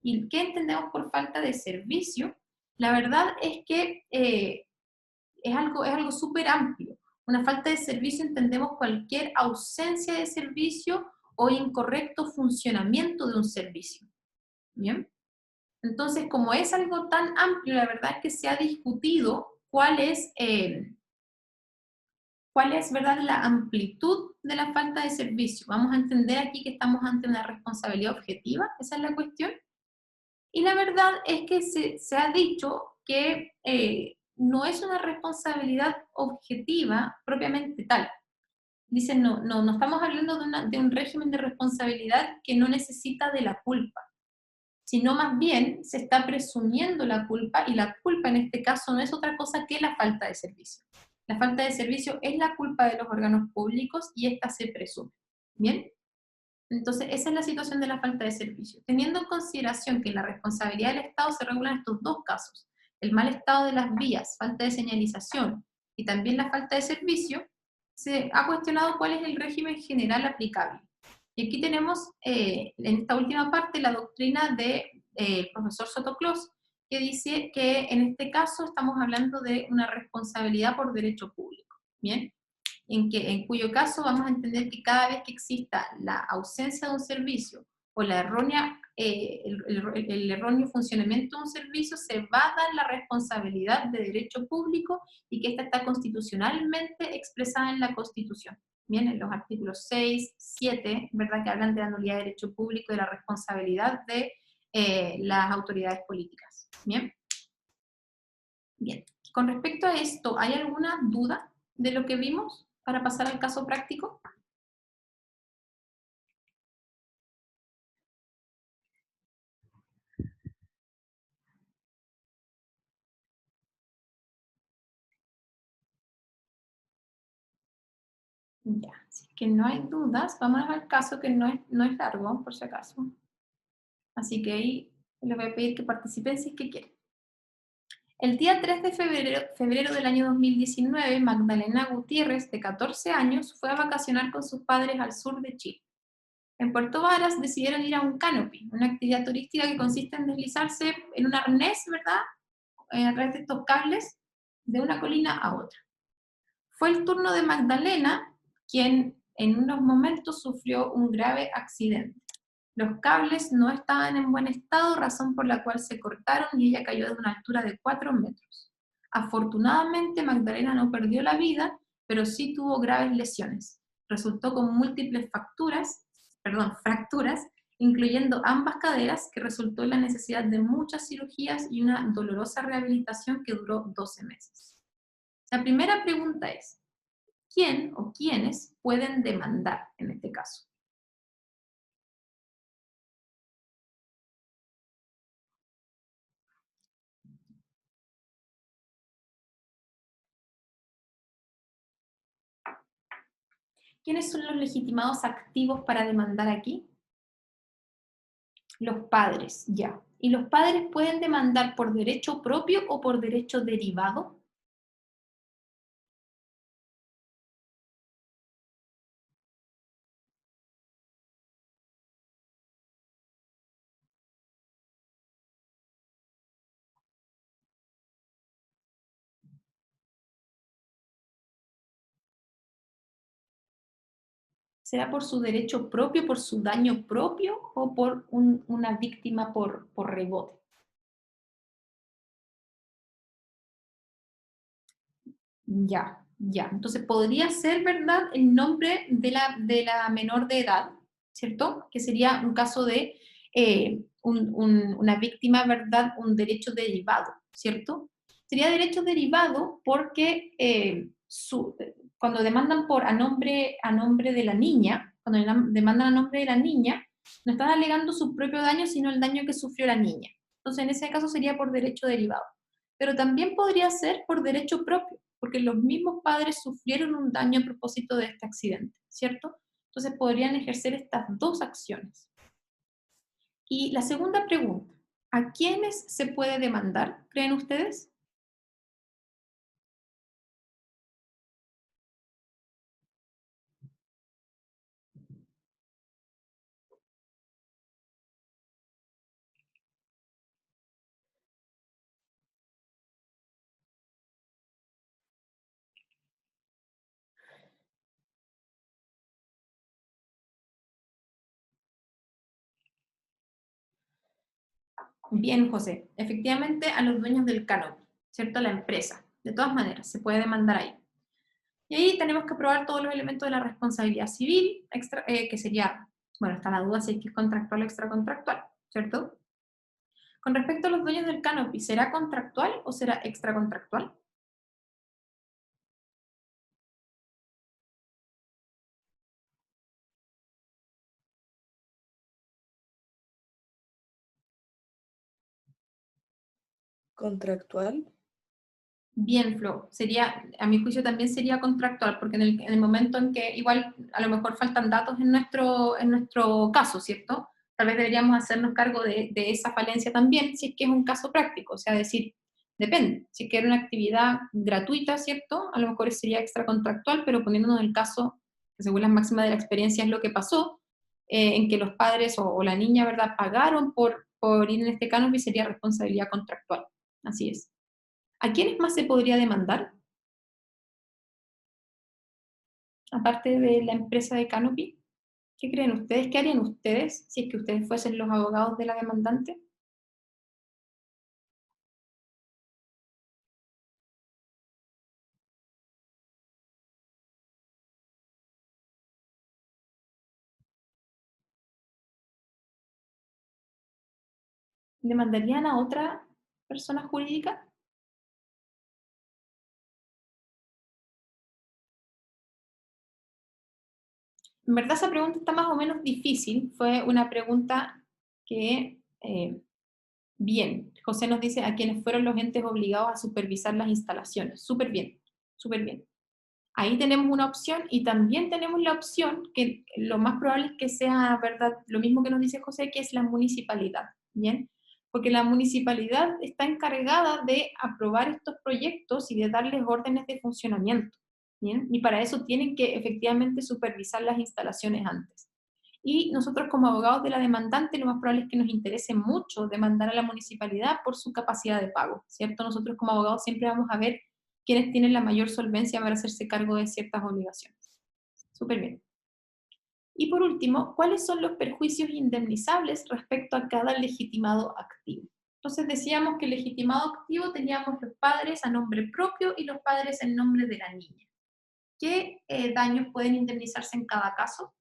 ¿Y qué entendemos por falta de servicio? La verdad es que es algo súper amplio. Una falta de servicio entendemos cualquier ausencia de servicio o incorrecto funcionamiento de un servicio. ¿Bien? Entonces, como es algo tan amplio, la verdad es que se ha discutido cuál es, ¿verdad?, la amplitud de la falta de servicio. Vamos a entender aquí que estamos ante una responsabilidad objetiva, esa es la cuestión. Y la verdad es que se ha dicho que no es una responsabilidad objetiva propiamente tal. Dicen, no estamos hablando de un régimen de responsabilidad que no necesita de la culpa, sino más bien se está presumiendo la culpa, y la culpa en este caso no es otra cosa que la falta de servicio. La falta de servicio es la culpa de los órganos públicos y esta se presume. ¿Bien? Entonces, esa es la situación de la falta de servicio. Teniendo en consideración que en la responsabilidad del Estado se regulan estos dos casos, el mal estado de las vías, falta de señalización y también la falta de servicio, se ha cuestionado cuál es el régimen general aplicable. Y aquí tenemos en esta última parte la doctrina del profesor Sotoclós, que dice que en este caso estamos hablando de una responsabilidad por derecho público. ¿Bien? En cuyo caso vamos a entender que cada vez que exista la ausencia de un servicio o la el erróneo funcionamiento de un servicio, se va a dar la responsabilidad de derecho público y que esta está constitucionalmente expresada en la Constitución. Bien, en los artículos 6, 7, ¿verdad?, que hablan de la nulidad de derecho público y de la responsabilidad de las autoridades políticas. Bien. Bien. Con respecto a esto, ¿hay alguna duda de lo que vimos para pasar al caso práctico? Ya, si es que no hay dudas, vamos al caso que no es largo, por si acaso. Así que ahí les voy a pedir que participen si es que quieren. El día 3 de febrero del año 2019, Magdalena Gutiérrez, de 14 años, fue a vacacionar con sus padres al sur de Chile. En Puerto Varas decidieron ir a un canopy, una actividad turística que consiste en deslizarse en un arnés, ¿verdad?, a través de estos cables, de una colina a otra. Fue el turno de Magdalena, quien en unos momentos sufrió un grave accidente. Los cables no estaban en buen estado, razón por la cual se cortaron y ella cayó de una altura de 4 metros. Afortunadamente, Magdalena no perdió la vida, pero sí tuvo graves lesiones. Resultó con múltiples fracturas, incluyendo ambas caderas, que resultó en la necesidad de muchas cirugías y una dolorosa rehabilitación que duró 12 meses. La primera pregunta es, ¿quién o quiénes pueden demandar en este caso? ¿Quiénes son los legitimados activos para demandar aquí? Los padres, ya. ¿Y los padres pueden demandar por derecho propio o por derecho derivado? ¿Será por su derecho propio, por su daño propio o por una víctima por rebote? Ya, ya. Entonces podría ser, ¿verdad?, el nombre de la menor de edad, ¿cierto? Que sería un caso de una víctima, ¿verdad?, un derecho derivado, ¿cierto? Sería derecho derivado porque cuando demandan a nombre de la niña, demandan a nombre de la niña, no están alegando su propio daño, sino el daño que sufrió la niña. Entonces, en ese caso sería por derecho derivado. Pero también podría ser por derecho propio, porque los mismos padres sufrieron un daño a propósito de este accidente, ¿cierto? Entonces podrían ejercer estas dos acciones. Y la segunda pregunta, ¿a quiénes se puede demandar, creen ustedes? Bien, José. Efectivamente, a los dueños del canopy, ¿cierto? A la empresa. De todas maneras, se puede demandar ahí. Y ahí tenemos que probar todos los elementos de la responsabilidad civil, que sería, bueno, está la duda si es que es contractual o extracontractual, ¿cierto? Con respecto a los dueños del canopy, ¿será contractual o será extracontractual? ¿Contractual? Bien, Flo, sería, a mi juicio también sería contractual, porque en el momento en que igual a lo mejor faltan datos en nuestro caso, ¿cierto? Tal vez deberíamos hacernos cargo de esa falencia también, si es que es un caso práctico, o sea, decir, depende, si es que era una actividad gratuita, ¿cierto? A lo mejor sería extracontractual, pero poniéndonos en el caso, que según las máximas de la experiencia es lo que pasó, en que los padres o la niña, ¿verdad?, pagaron por ir en este canopy, sería responsabilidad contractual, así es. ¿A quiénes más se podría demandar? Aparte de la empresa de Canopy. ¿Qué creen ustedes? ¿Qué harían ustedes si es que ustedes fuesen los abogados de la demandante? ¿Demandarían a otra persona jurídica? En verdad esa pregunta está más o menos difícil. Fue una pregunta que, bien, José nos dice a quienes fueron los entes obligados a supervisar las instalaciones. Súper bien, súper bien. Ahí tenemos una opción y también tenemos la opción que lo más probable es que sea, ¿verdad? Lo mismo que nos dice José, que es la municipalidad, ¿bien? Porque la municipalidad está encargada de aprobar estos proyectos y de darles órdenes de funcionamiento, ¿bien? Y para eso tienen que efectivamente supervisar las instalaciones antes. Y nosotros como abogados de la demandante lo más probable es que nos interese mucho demandar a la municipalidad por su capacidad de pago, ¿cierto? Nosotros como abogados siempre vamos a ver quiénes tienen la mayor solvencia para hacerse cargo de ciertas obligaciones. Súper bien. Y por último, ¿cuáles son los perjuicios indemnizables respecto a cada legitimado activo? Entonces decíamos que el legitimado activo teníamos los padres a nombre propio y los padres en nombre de la niña. ¿Qué daños pueden indemnizarse en cada caso?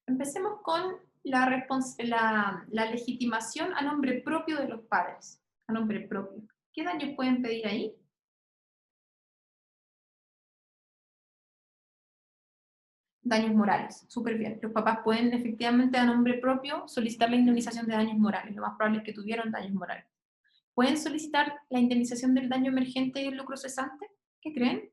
Empecemos con la legitimación a nombre propio de los padres, a nombre propio. ¿Qué daños pueden pedir ahí? Daños morales, súper bien. Los papás pueden efectivamente a nombre propio solicitar la indemnización de daños morales. Lo más probable es que tuvieron daños morales. ¿Pueden solicitar la indemnización del daño emergente y el lucro cesante? ¿Qué creen?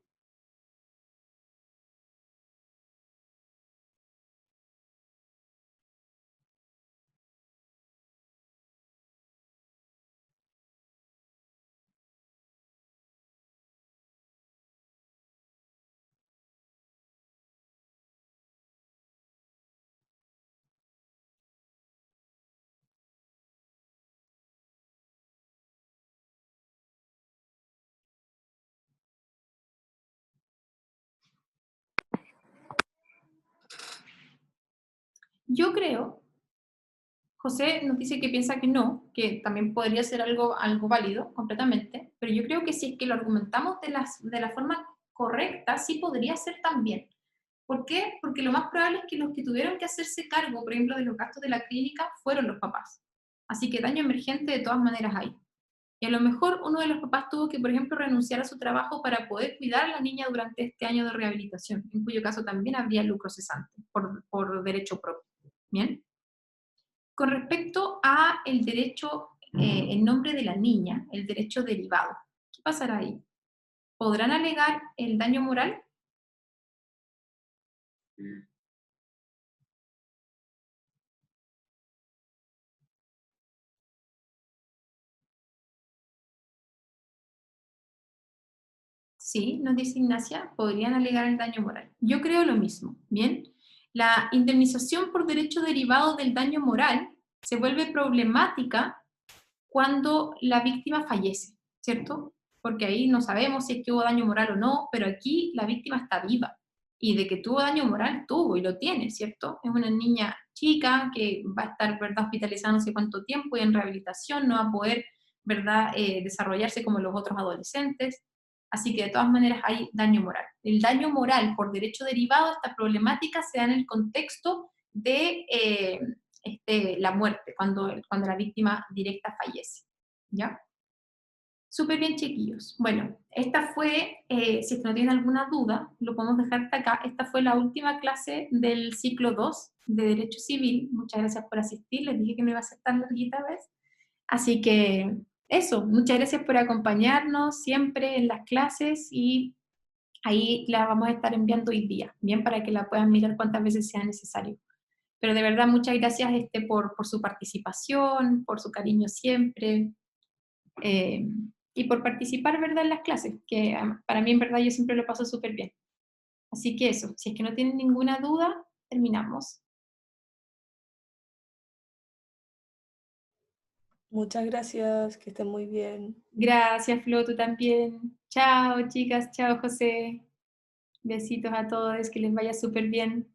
Yo creo, José nos dice que piensa que no, que también podría ser algo válido completamente, pero yo creo que si es que lo argumentamos de la forma correcta, sí podría ser también. ¿Por qué? Porque lo más probable es que los que tuvieron que hacerse cargo, por ejemplo, de los gastos de la clínica fueron los papás. Así que daño emergente de todas maneras hay. Y a lo mejor uno de los papás tuvo que, por ejemplo, renunciar a su trabajo para poder cuidar a la niña durante este año de rehabilitación, en cuyo caso también habría lucro cesante por derecho propio. ¿Bien? Con respecto a el derecho en nombre de la niña, el derecho derivado, ¿qué pasará ahí? ¿Podrán alegar el daño moral? sí, nos dice Ignacia, podrían alegar el daño moral. Yo creo lo mismo, ¿bien? La indemnización por derecho derivado del daño moral se vuelve problemática cuando la víctima fallece, ¿cierto? Porque ahí no sabemos si es que hubo daño moral o no, pero aquí la víctima está viva. Y de que tuvo daño moral, tuvo y lo tiene, ¿cierto? Es una niña chica que va a estar, ¿verdad?, hospitalizada no sé cuánto tiempo y en rehabilitación, no va a poder, ¿verdad?, desarrollarse como los otros adolescentes. Así que de todas maneras hay daño moral. El daño moral por derecho derivado, esta problemática se da en el contexto de la muerte, cuando la víctima directa fallece. ¿Ya? Súper bien, chiquillos. Bueno, esta fue, si es que no tienen alguna duda, lo podemos dejar hasta acá. Esta fue la última clase del ciclo 2 de Derecho Civil. Muchas gracias por asistir. Les dije que no iba a ser tan larguita vez. Así que eso, muchas gracias por acompañarnos siempre en las clases y ahí la vamos a estar enviando hoy día, bien, para que la puedan mirar cuantas veces sea necesario. Pero de verdad, muchas gracias por su participación, por su cariño siempre, y por participar, ¿verdad?, en las clases, que para mí, en verdad, yo siempre lo paso súper bien. Así que eso, si es que no tienen ninguna duda, terminamos. Muchas gracias, que estén muy bien. Gracias, Flo, tú también. Chao, chicas, chao, José. Besitos a todos, que les vaya súper bien.